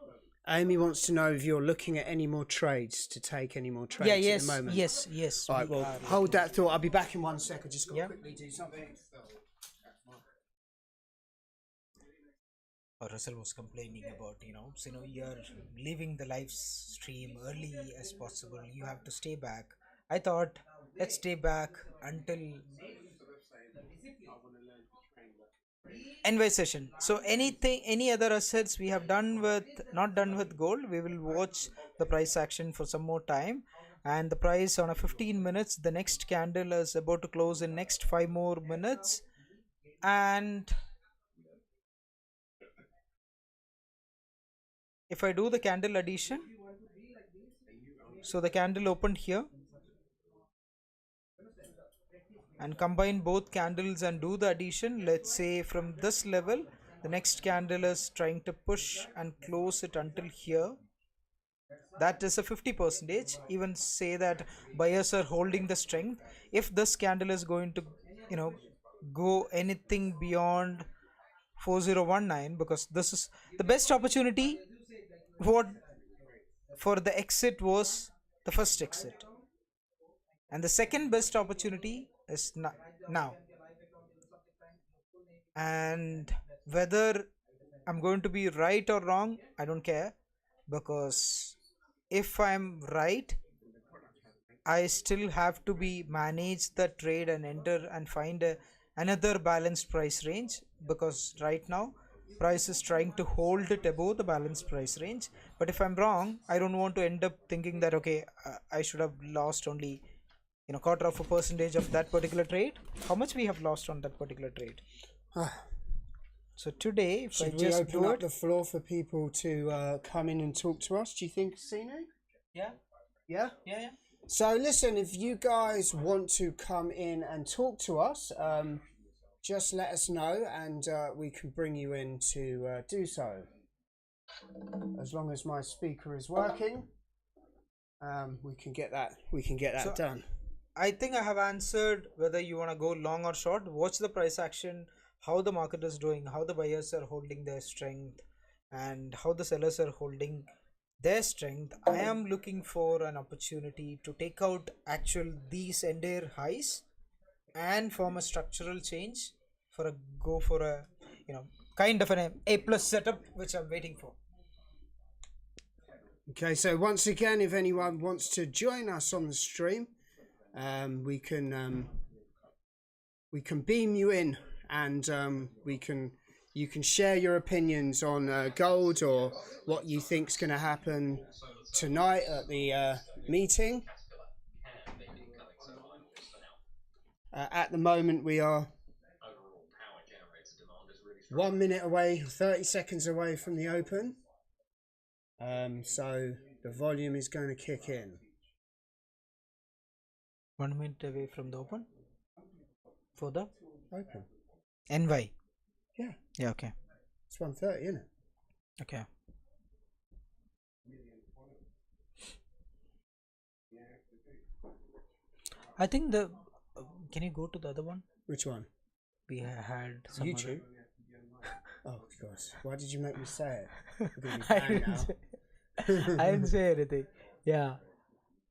Amy wants to know if you're looking at any more trades, to take any more trades at the moment. Yes. All right, well, hold that thought. I'll be back in 1 second. Just got to quickly do something. Russell was complaining about, Sinu, you're leaving the live stream early as possible. You have to stay back. I thought, let's stay back until NY session. So any other assets we have not done with gold, we will watch the price action for some more time. and the price on a 15 minutes, the next candle is about to close in next 5 more minutes. And if I do the candle addition, so the candle opened here, and combine both candles and do the addition. Let's say from this level, the next candle is trying to push and close it until here. That is a 50%. Even say that buyers are holding the strength. If this candle is going to, go anything beyond 4019, because this is the best opportunity, what for the exit was the first exit, and the second best opportunity is now. And whether I'm going to be right or wrong, I don't care, because if I'm right, I still have to be manage the trade and enter and find another balanced price range, because right now price is trying to hold it above the balanced price range. But if I'm wrong, I don't want to end up thinking that okay, I should have lost only quarter of a percentage of that particular trade. How much we have lost on that particular trade? So today, if should I we just open do up it, the floor for people to come in and talk to us? Do you think, Sinu? Yeah. So listen, if you guys want to come in and talk to us, just let us know, and we can bring you in to do so. As long as my speaker is working, we can get that. Done. I think I have answered whether you want to go long or short. Watch the price action, how the market is doing, how the buyers are holding their strength, and how the sellers are holding their strength. I am looking for an opportunity to take out these entire highs and form a structural change for a kind of an A plus setup, which I'm waiting for. Okay, so once again, if anyone wants to join us on the stream, we can beam you in, and you can share your opinions on gold, or what you think's going to happen tonight at the meeting. At the moment, we are 1 minute away, 30 seconds away from the open. So the volume is going to kick in. 1 minute away from the open? For the Open. NY? Yeah. Yeah, okay. It's 1:30, isn't it? Okay. I think can you go to the other one? Which one? We had some YouTube? Oh, gosh. Why did you make me say it? We're gonna be I banned now. I didn't say anything. Yeah.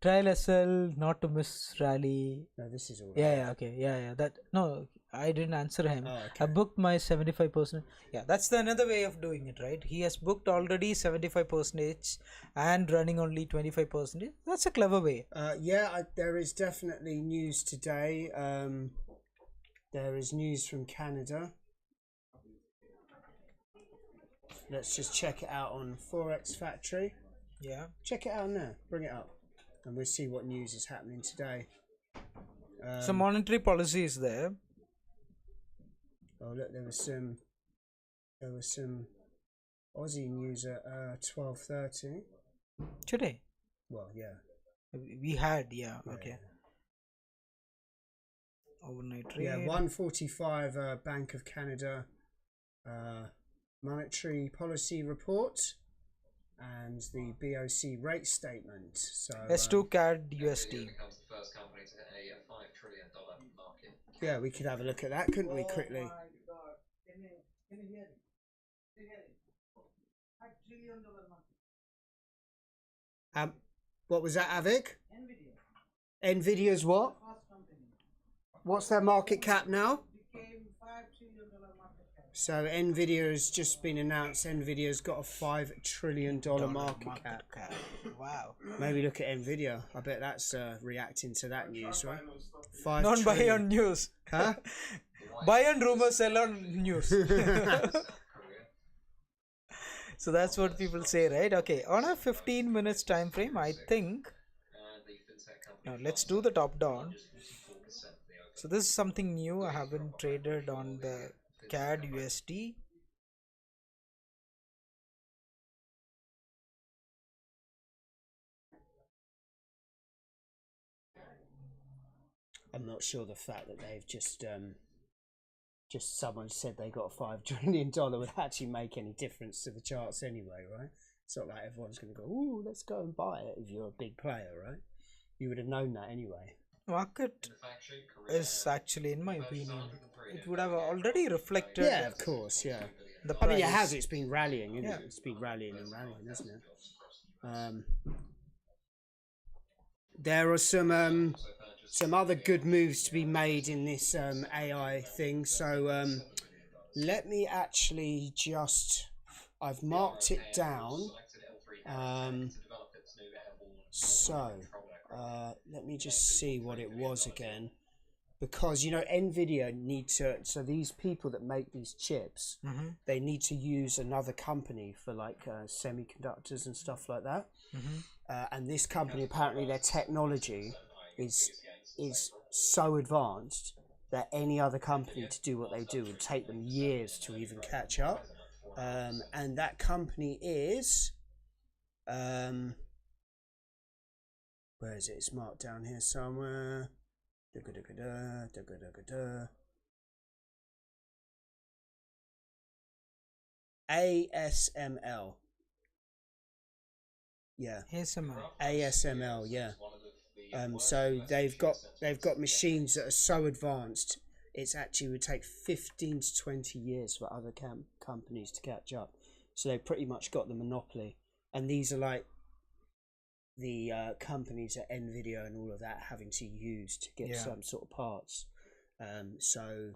Trial SL, not to miss rally. No, this is all. Yeah, okay. Yeah. No, I didn't answer him. Oh, okay. I booked my 75%. Yeah, that's another way of doing it, right? He has booked already 75% and running only 25%. That's a clever way. There is definitely news today. There is news from Canada. Let's just check it out on Forex Factory. Yeah. Check it out now. Bring it up, and we'll see what news is happening today. So monetary policy is there. Oh look, there was some Aussie news at 12:30 today. Well, yeah, we had okay. Overnight trade. Yeah, 1:45 Bank of Canada monetary policy report and the BOC rate statement. So S2 CAD USD. Yeah, we could have a look at that, couldn't we, quickly? What was that, Avik? Nvidia's what? What's their market cap now? So Nvidia has just been announced. Nvidia's got a $5 trillion market cap. Wow. Maybe look at Nvidia. I bet that's reacting to that news, right? 5 Not buy trillion. on news. Huh? Buy on rumors, sell on news. So that's what people say, right? Okay, on a 15 minutes time frame, I think Now let's do the top down. So this is something new. I haven't traded on the CAD USD. I'm not sure the fact that they've just someone said they got $5 trillion would actually make any difference to the charts anyway, right? It's not like everyone's going to go, ooh, let's go and buy it if you're a big player, right? You would have known that anyway. Market is actually, in my opinion, it would have already reflected. Yeah, of course, yeah. The I mean, it price. has. It's been rallying, isn't Yeah. it? It's been rallying and rallying, isn't it? There are some other good moves to be made in this AI thing. So let me actually just. I've marked it down. So let me just see what it was again. Because, you know, NVIDIA need to, so these people that make these chips, they need to use another company for like semiconductors and stuff like that. And this company, apparently their technology is so advanced that any other company to do what they do would take them years to even catch up. And that company is, where is it? It's marked down here somewhere. ASML. Yeah. ASML. Yeah. So they've got machines that are so advanced, it's actually would take 15 to 20 years for other companies to catch up. So they pretty much got the monopoly, and these are like the companies at NVIDIA and all of that having to use to get some sort of parts. So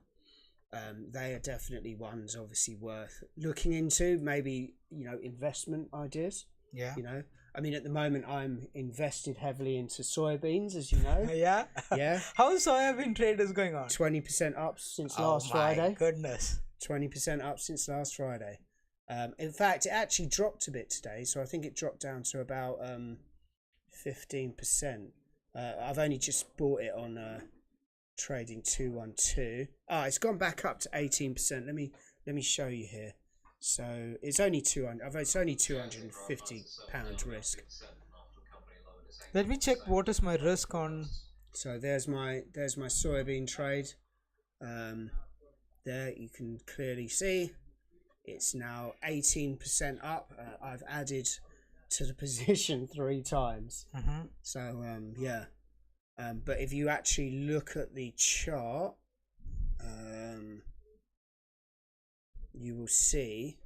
they are definitely ones obviously worth looking into. Maybe, you know, investment ideas. Yeah. You know, I mean, at the moment I'm invested heavily into soybeans, as you know. Yeah. Yeah. How's soybean trade is going on? 20% up since last Friday. Oh my goodness. 20% up since last Friday. In fact, it actually dropped a bit today, so I think it dropped down to about 15%. I've only just bought it on trading 212. It's gone back up to 18%. Let me show you here. So it's only 200. It's only £250 risk. Let me check what is my risk on. So there's my soybean trade. There you can clearly see it's now 18% up. I've added to the position 3 times. So yeah. But if you actually look at the chart, you will see,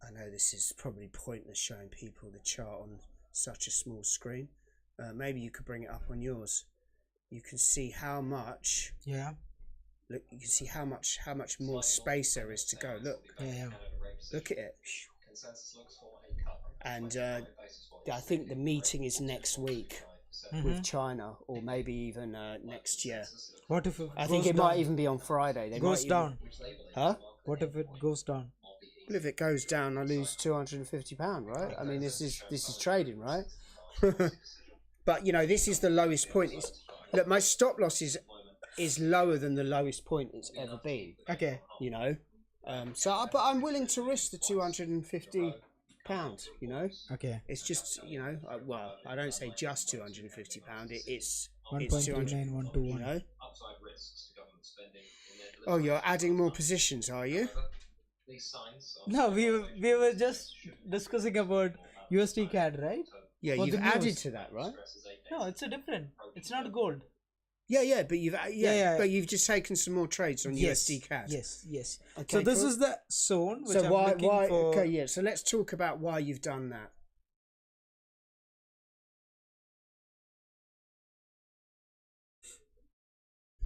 I know this is probably pointless showing people the chart on such a small screen. Maybe you could bring it up on yours. You can see how much. Yeah. Look, you can see how much more space there is to go. Look. Yeah. Look at it. And I think the meeting is next week with China, or maybe even next year. What if it I think it might even be on Friday. They goes down? Huh? What if it goes down? Well, if it goes down, I lose £250, right? I mean, this is trading, right? But you know, this is the lowest point. Look, my stop loss is lower than the lowest point it's ever been. Okay. You know, but I'm willing to risk the £250. You know. Okay. It's just, you know, well, I don't say just £250. It's 1.39121. You know. Oh, you're adding more positions, are you? No, we were just discussing about USD CAD, right? Yeah, Or you've the added news. to that, right? No, it's a different. It's not gold. Yeah, but Yeah. but you've just taken some more trades on USD CAD. Yes. Okay, So this cool. is the zone which So I'm why looking for. okay, yeah, so let's talk about why you've done that.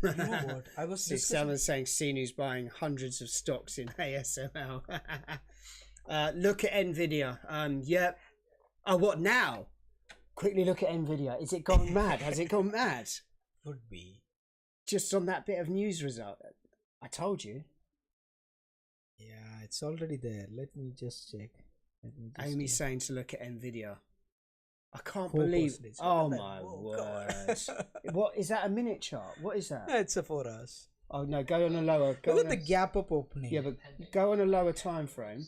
You know what? I was discussing. Someone's saying Sinu's buying hundreds of stocks in ASML. Look at Nvidia. Yeah. Oh, what now? Quickly look at Nvidia. Is it gone mad? Has it gone mad? Would be. Just on that bit of news result. I told you. Yeah, it's already there. Let me just check. Amy's saying to look at Nvidia. I can't 4 believe. percentage. Oh Like, my whoa, God. word! What is that? A minute chart? What is that? It's a 4 hours. Oh no, go on a lower. Go Look on at the gap up opening. Yeah, but go on a lower time frame.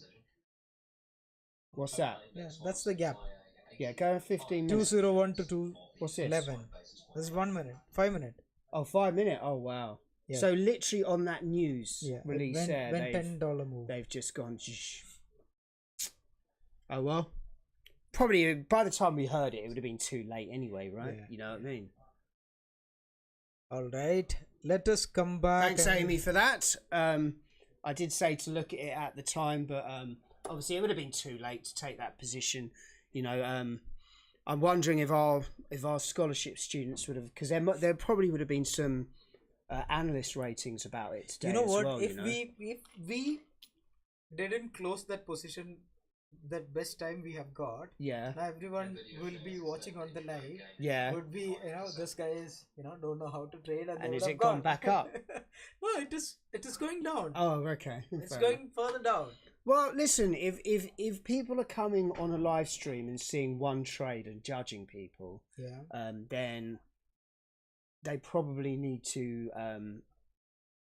What's that? Yeah, that's the gap. Yeah, go on 15 minutes. 201 to What's this? 211. This is 1 minute. 5 minute. Oh, 5 minute. Oh wow. Yeah. So literally on that news Yeah. release Went there, $10 move. they've just gone. Shh. Oh well. Probably by the time we heard it, it would have been too late anyway, right? Yeah. You know what I mean? All right. Let us come back. Thanks, Amy, for that. I did say to look at it at the time, but obviously it would have been too late to take that position. You know, I'm wondering if our scholarship students would have, because there probably would have been some analyst ratings about it today. You know what? Well, if we didn't close that position, that best time we have got, yeah, now everyone will be watching on the live. yeah, Would be, this guy is, don't know how to trade, and is it gone back up? No, it is going down. Oh, okay. It's going further down. Well, listen, if people are coming on a live stream and seeing one trade and judging people, Yeah. Then they probably need to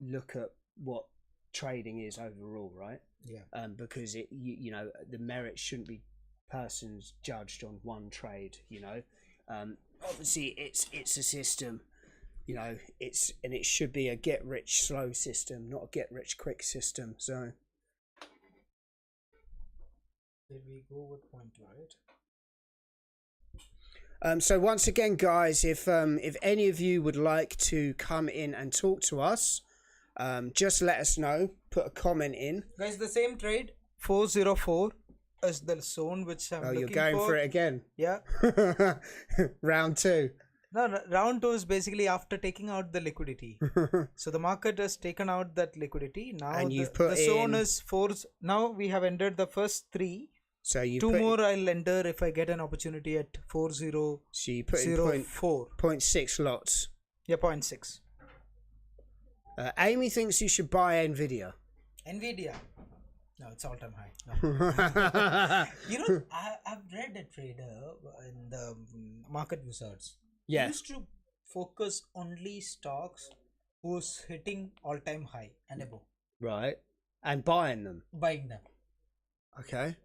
look at what trading is overall, right? Yeah. Because you know, the merit shouldn't be persons judged on one trade. You know, obviously it's a system. You know, it should be a get rich slow system, not a get rich quick system. So. Did we go with point, right? So once again, guys, if any of you would like to come in and talk to us, just let us know. Put a comment in. Guys, the same trade 404 is the zone which I'm looking for. Oh, you're going for it again? Yeah. Round 2. No, round 2 is basically after taking out the liquidity. So the market has taken out that liquidity. Now and you've put the zone is 4. Now we have entered the first 3. So you 2 more I'll enter if I get an opportunity at 40. So you put in 0.6 lots. Yeah, 0.6. Amy thinks you should buy Nvidia. Nvidia. No, it's all-time high. No. I've read a trader in the Market Wizards. Yeah. He used to focus only stocks who's hitting all-time high and above. Right. And buying them. Buying them. Okay.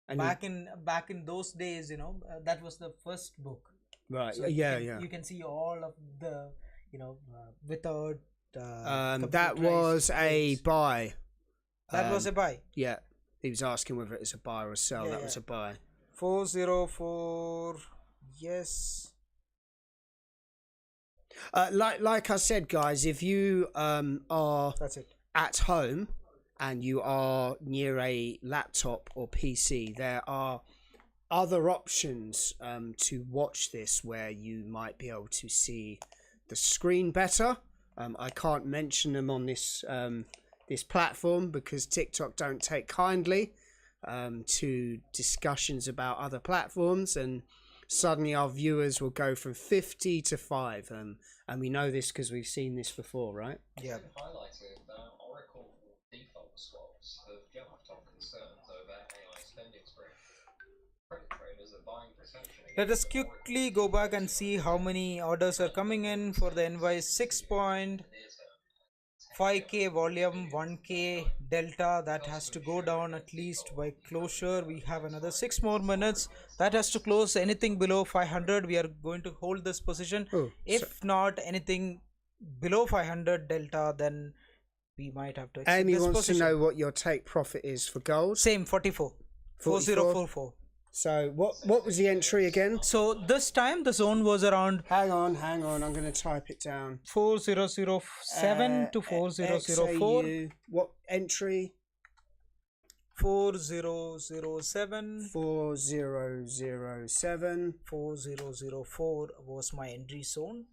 And back in those days, that was the first book. Right. So you can see all of the, without. That was a buy. That was a buy. Yeah. He was asking whether it's a buy or a sell. Yeah, that was a buy. 404. Yes. Like I said, guys, if you are That's it. at home and you are near a laptop or PC, there are other options to watch this where you might be able to see the screen better. I can't mention them on this this platform because TikTok don't take kindly to discussions about other platforms, and suddenly our viewers will go from 50 to 5, and we know this because we've seen this before, right? Yeah. Highlighted that Oracle default swaps have jumped on concerns over AI spending spree. Credit traders are buying protection. Let us quickly go back and see how many orders are coming in for the NY 6.5k volume, 1k delta. That has to go down at least by closure. We have another 6 more minutes. That has to close. Anything below 500, we are going to hold this position. If not anything below 500 delta, then we might have to exit Amy this wants position. to know what your take profit is for gold. Same 44. 4044. So what was the entry again? So this time the zone was around Hang on, I'm going to type it down. 4007 to 4004. XAU, what entry? 4007. 4007. 4004 was my entry zone.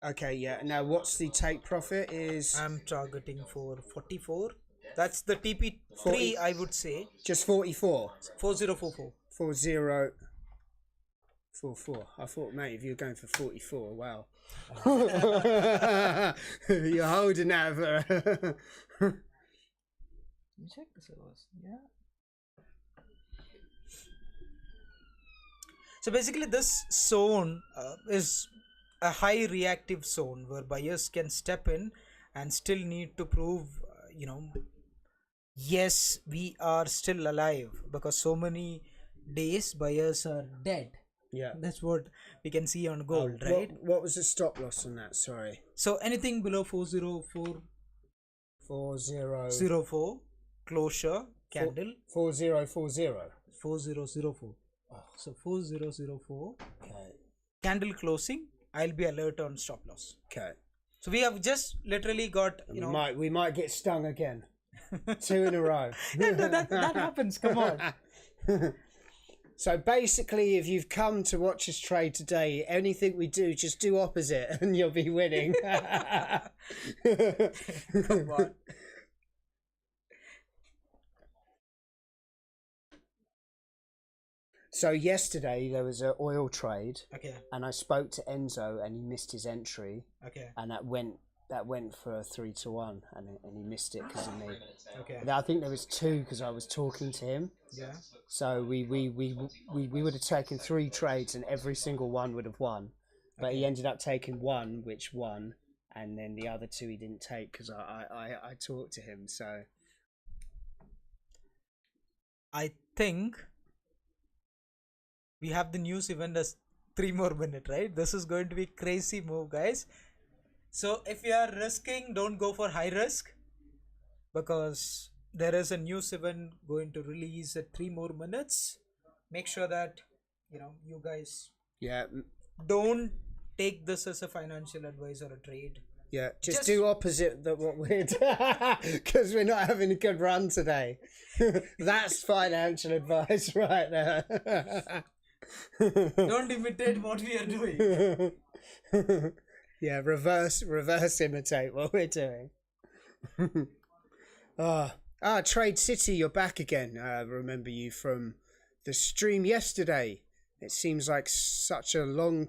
Okay, yeah. Now what's the take profit is? I'm targeting for 44. That's the TP3, 40. I would say. Just 44. 4044. 4044. I thought, mate, if you were going for 44, wow. You're holding that for. Let me check the servers. Yeah. So basically, this zone is a high reactive zone where buyers can step in and still need to prove, yes, we are still alive, because so many days buyers are dead. Yeah. That's what we can see on Oh, gold, right? what was the stop loss on that? Sorry. So anything below 40404 40 closure candle 4040. 4004. So 4004 Okay. candle closing, I'll be alert on stop loss. Okay. So we have just literally got, We might get stung again. 2 in a row. Yeah, that happens. Come on. So basically, if you've come to watch us trade today, anything we do, just do opposite and you'll be winning. Come on. So yesterday there was an oil trade, Okay. and I spoke to Enzo, and he missed his entry, Okay. and that went for a 3-1, and he missed it because of me. Okay. And I think there was 2 because I was talking to him. Yeah. So we would have taken 3 trades, and every single one would have won. But he ended up taking 1, which won, and then the other 2 he didn't take because I talked to him. So I think we have the news event as 3 more minutes, right? This is going to be crazy move, guys. So if you are risking, don't go for high risk, because there is a news event going to release at 3 more minutes. Make sure that you guys don't take this as a financial advice or a trade. Yeah, just do opposite that what we're because we're not having a good run today. That's financial advice right there. Don't imitate what we are doing. Yeah, reverse imitate what we're doing. Trade City, you're back again. Remember you from the stream yesterday. It seems like such a long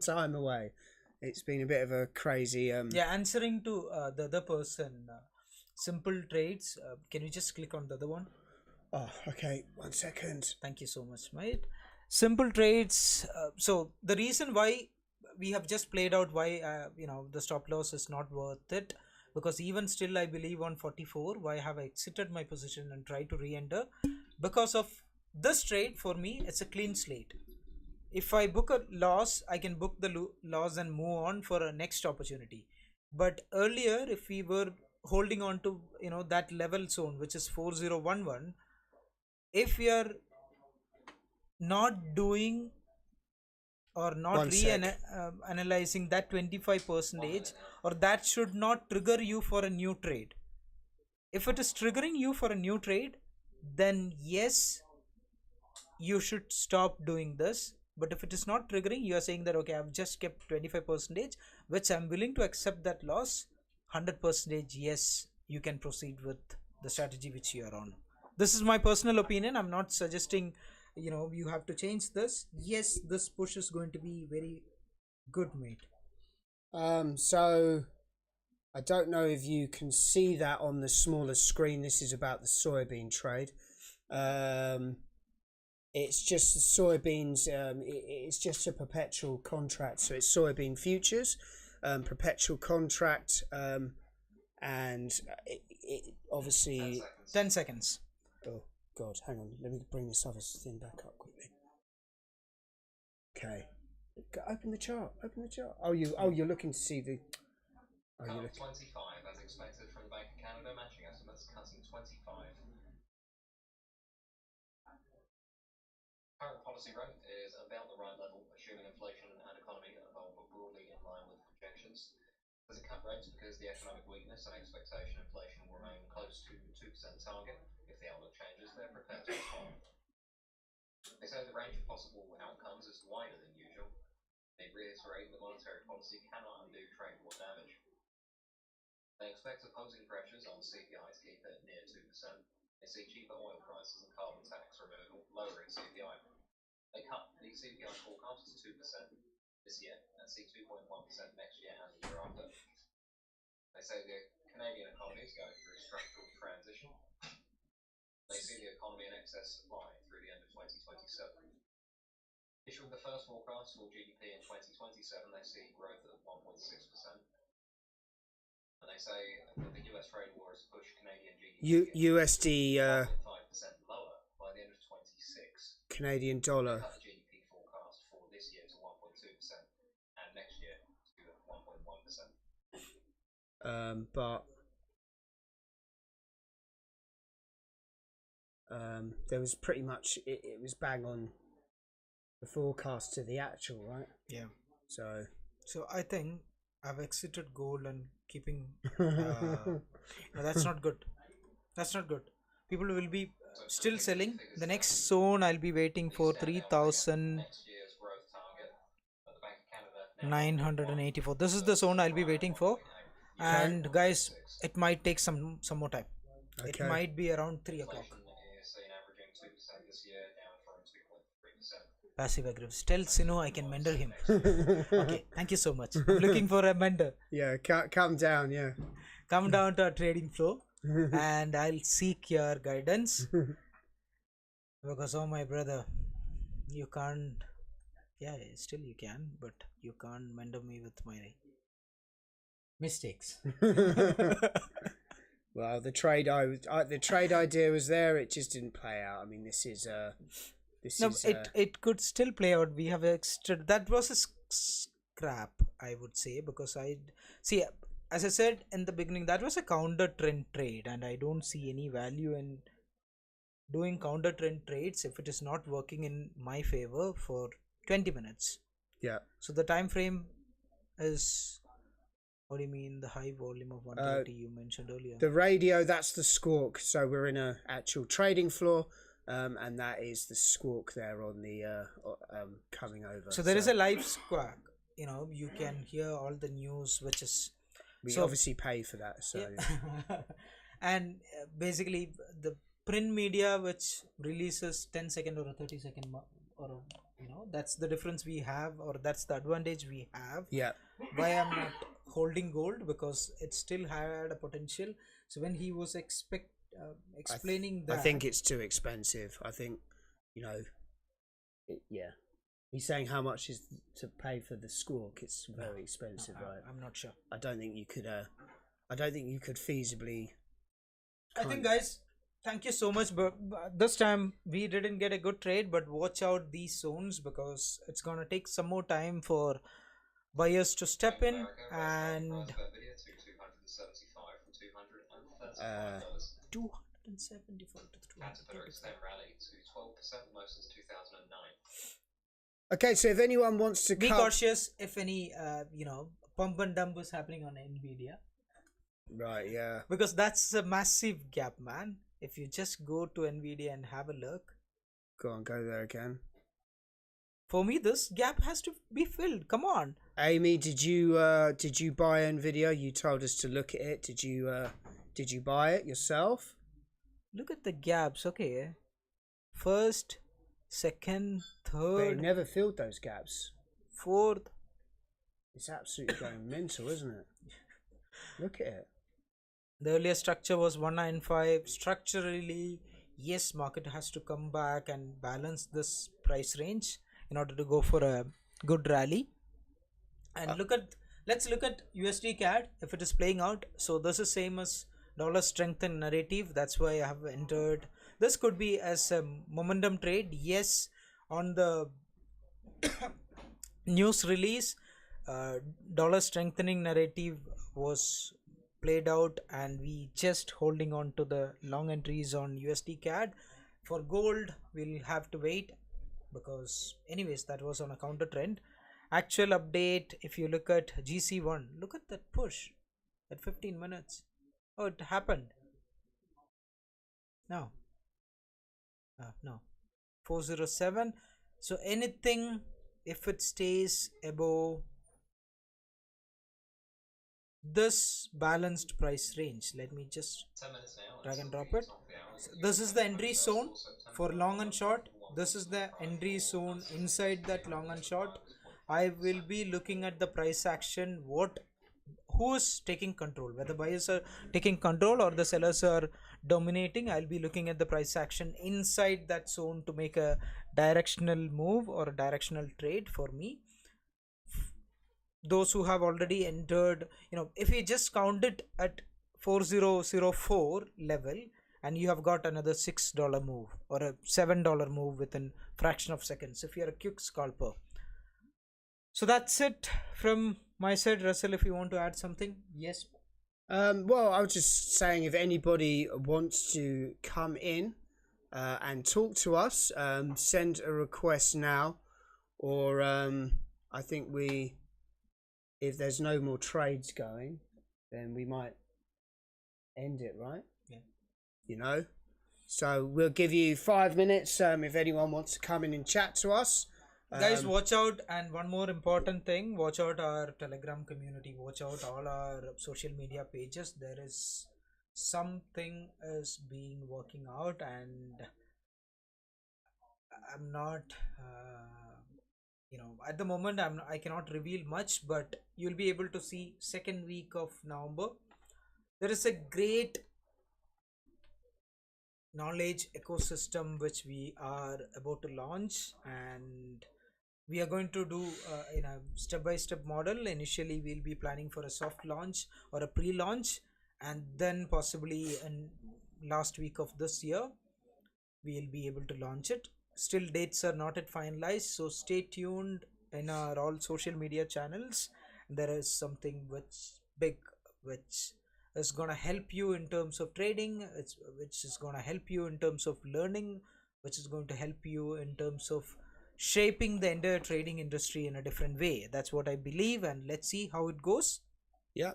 time away. It's been a bit of a crazy Yeah, answering to the other person, simple trades, can you just click on the other one? Oh, okay, 1 second. Thank you so much, mate. Simple trades, so the reason why we have just played out why the stop loss is not worth it, because even still I believe on 44 why have I exited my position and tried to re-enter, because of this trade. For me, it's a clean slate. If I book a loss, I can book the loss and move on for a next opportunity. But earlier, if we were holding on to that level zone, which is 4011, if we are not doing or not analyzing that 25%, or that should not trigger you for a new trade. If it is triggering you for a new trade, then yes, you should stop doing this. But if it is not triggering, you are saying that okay, I've just kept 25%, which I'm willing to accept that loss, 100%, yes, you can proceed with the strategy which you are on. This is my personal opinion. I'm not suggesting you have to change this. Yes, this push is going to be very good, mate. So I don't know if you can see that on the smaller screen. This is about the soybean trade. It's just the soybeans. It's just a perpetual contract, so it's soybean futures, perpetual contract, and it obviously 10 seconds. Oh God, hang on. Let me bring this other thing back up quickly. Okay, open the chart. Open the chart. Oh, you're looking to see the. Oh, you're looking. 25 as expected from the Bank of Canada. Matching estimates cutting 25. Current policy rate is about the right level, assuming inflation and economy evolve broadly in line with projections. Does it cut rates because the economic weakness and expectation inflation will remain close to 2% target? If the outlook changes, they're prepared to respond. They say the range of possible outcomes is wider than usual. They reiterate that monetary policy cannot undo trade war damage. They expect opposing pressures on CPI to keep it near 2%. They see cheaper oil prices and carbon tax removal, lowering CPI. They cut the CPI forecast to 2% this year and see 2.1% next year and the year after. They say the Canadian economy is going through a structural transition. They see the economy in excess supply through the end of 2027. Issuing the first forecast for GDP in 2027, they see growth at 1.6%. And they say that the US trade war has pushed Canadian GDP USD 1.5% lower by the end of 26. Canadian dollar. Cut the GDP forecast for this year to 1.2% and next year to 1.1%. But there was pretty much it was bang on the forecast to the actual, right? Yeah. So I think I've exited gold and keeping. No, that's not good. That's not good. People will be still selling. The next zone I'll be waiting for 3,984. This is the zone I'll be waiting for. And guys, it might take some more time. Okay. It might be around 3 o'clock. Passive aggressive. Tell Sinu I can mentor him. Okay, thank you so much. I'm looking for a mentor. Yeah, come down. Yeah, Come down to our trading floor and I'll seek your guidance. Because, oh my brother, you can't. Yeah, still you can, but you can't mentor me with my mistakes. Well, the trade idea was there. It just didn't play out. I mean, this is it could still play out. We have extra. That was a scrap, I would say, because I see. As I said in the beginning, that was a counter trend trade, and I don't see any value in doing counter trend trades if it is not working in my favor for 20 minutes. Yeah. So the time frame is. What do you mean the high volume of 130 you mentioned earlier? The radio, that's the squawk. So we're in a actual trading floor, and that is the squawk there on the coming over. So there is a live squawk. You know, you can hear all the news, which is. We obviously pay for that. So. Yeah. And basically the print media which releases 10-second or a 30-second or that's the difference we have, or that's the advantage we have. Yeah. Why I'm not holding gold, because it still had a potential. So when he was explaining that, I think it's too expensive. I think yeah. He's saying how much is to pay for the squawk. It's very expensive, right? I'm not sure. I don't think you could. I don't think you could feasibly. I think, guys, thank you so much. But this time we didn't get a good trade. But watch out these zones, because it's gonna take some more time for buyers to step in and. 275 to 235. Okay, so if anyone wants to be cautious if any pump and dump is happening on Nvidia, right? Yeah, because that's a massive gap, man. If you just go to Nvidia and have a look, go there again. For me, this gap has to be filled. Come on, Amy, did you buy Nvidia? You told us to look at it. Did you buy it yourself? Look at the gaps. Okay, first, second, third. They never filled those gaps. Fourth. It's absolutely going mental, isn't it? Look at it. The earlier structure was 195. Structurally, yes, market has to come back and balance this price range in order to go for a good rally. And let's look at USD CAD if it is playing out. So this is same as dollar strengthen narrative. That's why I have entered. This could be as a momentum trade. Yes, on the news release, dollar strengthening narrative was played out, and we just holding on to the long entries on USD CAD. For gold, we'll have to wait, because anyways that was on a counter trend. Actual update, if you look at GC1, look at that push at 15 minutes. Oh, it happened. No, 407. So anything, if it stays above this balanced price range, let me just drag and drop it. So this is the entry zone for long and short. This is the entry zone. Inside that long and short, I will be looking at the price action, what who is taking control, whether buyers are taking control or the sellers are dominating. I'll be looking at the price action inside that zone to make a directional move or a directional trade for me. Those who have already entered, if we just count it at 4004 level, and you have got another $6 move or a $7 move within fraction of seconds if you're a quick scalper. So that's it from my side. Russell, if you want to add something. Yes. Well, I was just saying, if anybody wants to come in and talk to us, send a request now, or I think if there's no more trades going, then we might end it, right? Yeah. So we'll give you 5 minutes if anyone wants to come in and chat to us. Guys, watch out. And one more important thing, watch out our Telegram community, watch out all our social media pages. There is something is being working out, and I'm not at the moment I cannot reveal much, but you'll be able to see second week of November. There is a great knowledge ecosystem which we are about to launch, and we are going to do in a step-by-step model. Initially we'll be planning for a soft launch or a pre-launch, and then possibly in last week of this year we'll be able to launch it. Still dates are not yet finalized, so stay tuned in our all social media channels. There is something which big which is going to help you in terms of trading, which is going to help you in terms of learning, which is going to help you in terms of shaping the entire trading industry in a different way. That's what I believe, and let's see how it goes. Yeah.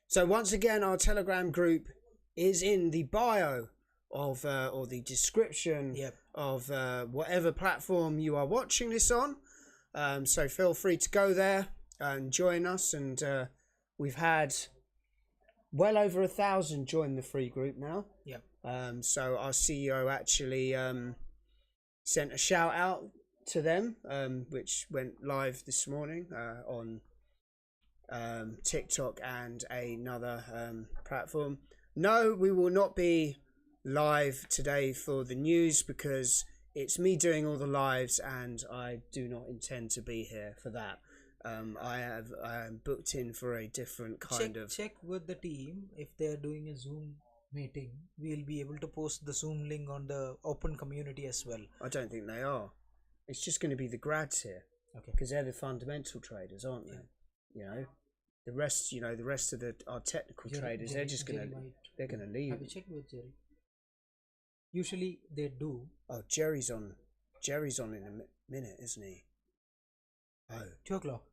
So once again, our Telegram group is in the bio of or the description of whatever platform you are watching this on. So feel free to go there and join us, and we've had well over 1,000 join the free group now. So our CEO actually sent a shout out to them, which went live this morning on TikTok and another platform. No, we will not be live today for the news because it's me doing all the lives, and I do not intend to be here for that. I am booked in for a different kind of... Check with the team if they are doing a Zoom meeting. We'll be able to post the Zoom link on the open community as well. I don't think they are. It's just going to be the grads here. Okay. Because they're the fundamental traders, aren't they? The rest, the rest of our technical traders, they're just going to leave. Have you checked with Jerry? Usually they do. Oh, Jerry's on in a minute, isn't he? Oh. 2 o'clock.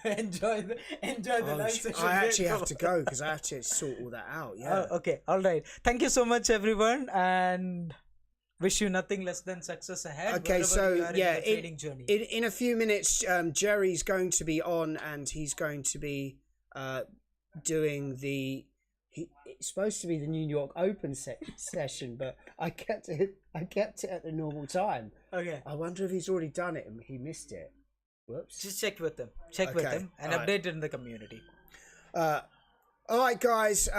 enjoy the live session. I actually have to go because I have to sort all that out. Yeah. Okay. All right. Thank you so much, everyone, and wish you nothing less than success ahead. Okay. So in the trading journey. In a few minutes, Jerry's going to be on, and he's going to be doing it's supposed to be the New York Open session, but I kept it at the normal time. Okay. I wonder if he's already done it and he missed it. Whoops. Just check with them. With them and update it in the community. All right, guys.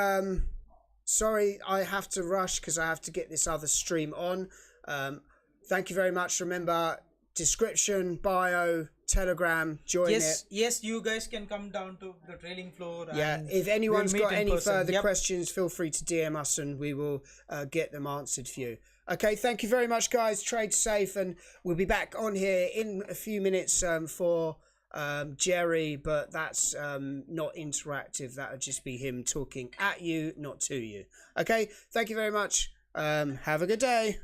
Sorry, I have to rush because I have to get this other stream on. Thank you very much. Remember, description, bio, Telegram, join it. Yes, you guys can come down to the trading floor. Yeah, if anyone's got any further questions, feel free to DM us and we will get them answered for you. Okay, thank you very much, guys. Trade safe, and we'll be back on here in a few minutes for Jerry, but that's not interactive. That'll just be him talking at you, not to you. Okay, thank you very much. Have a good day.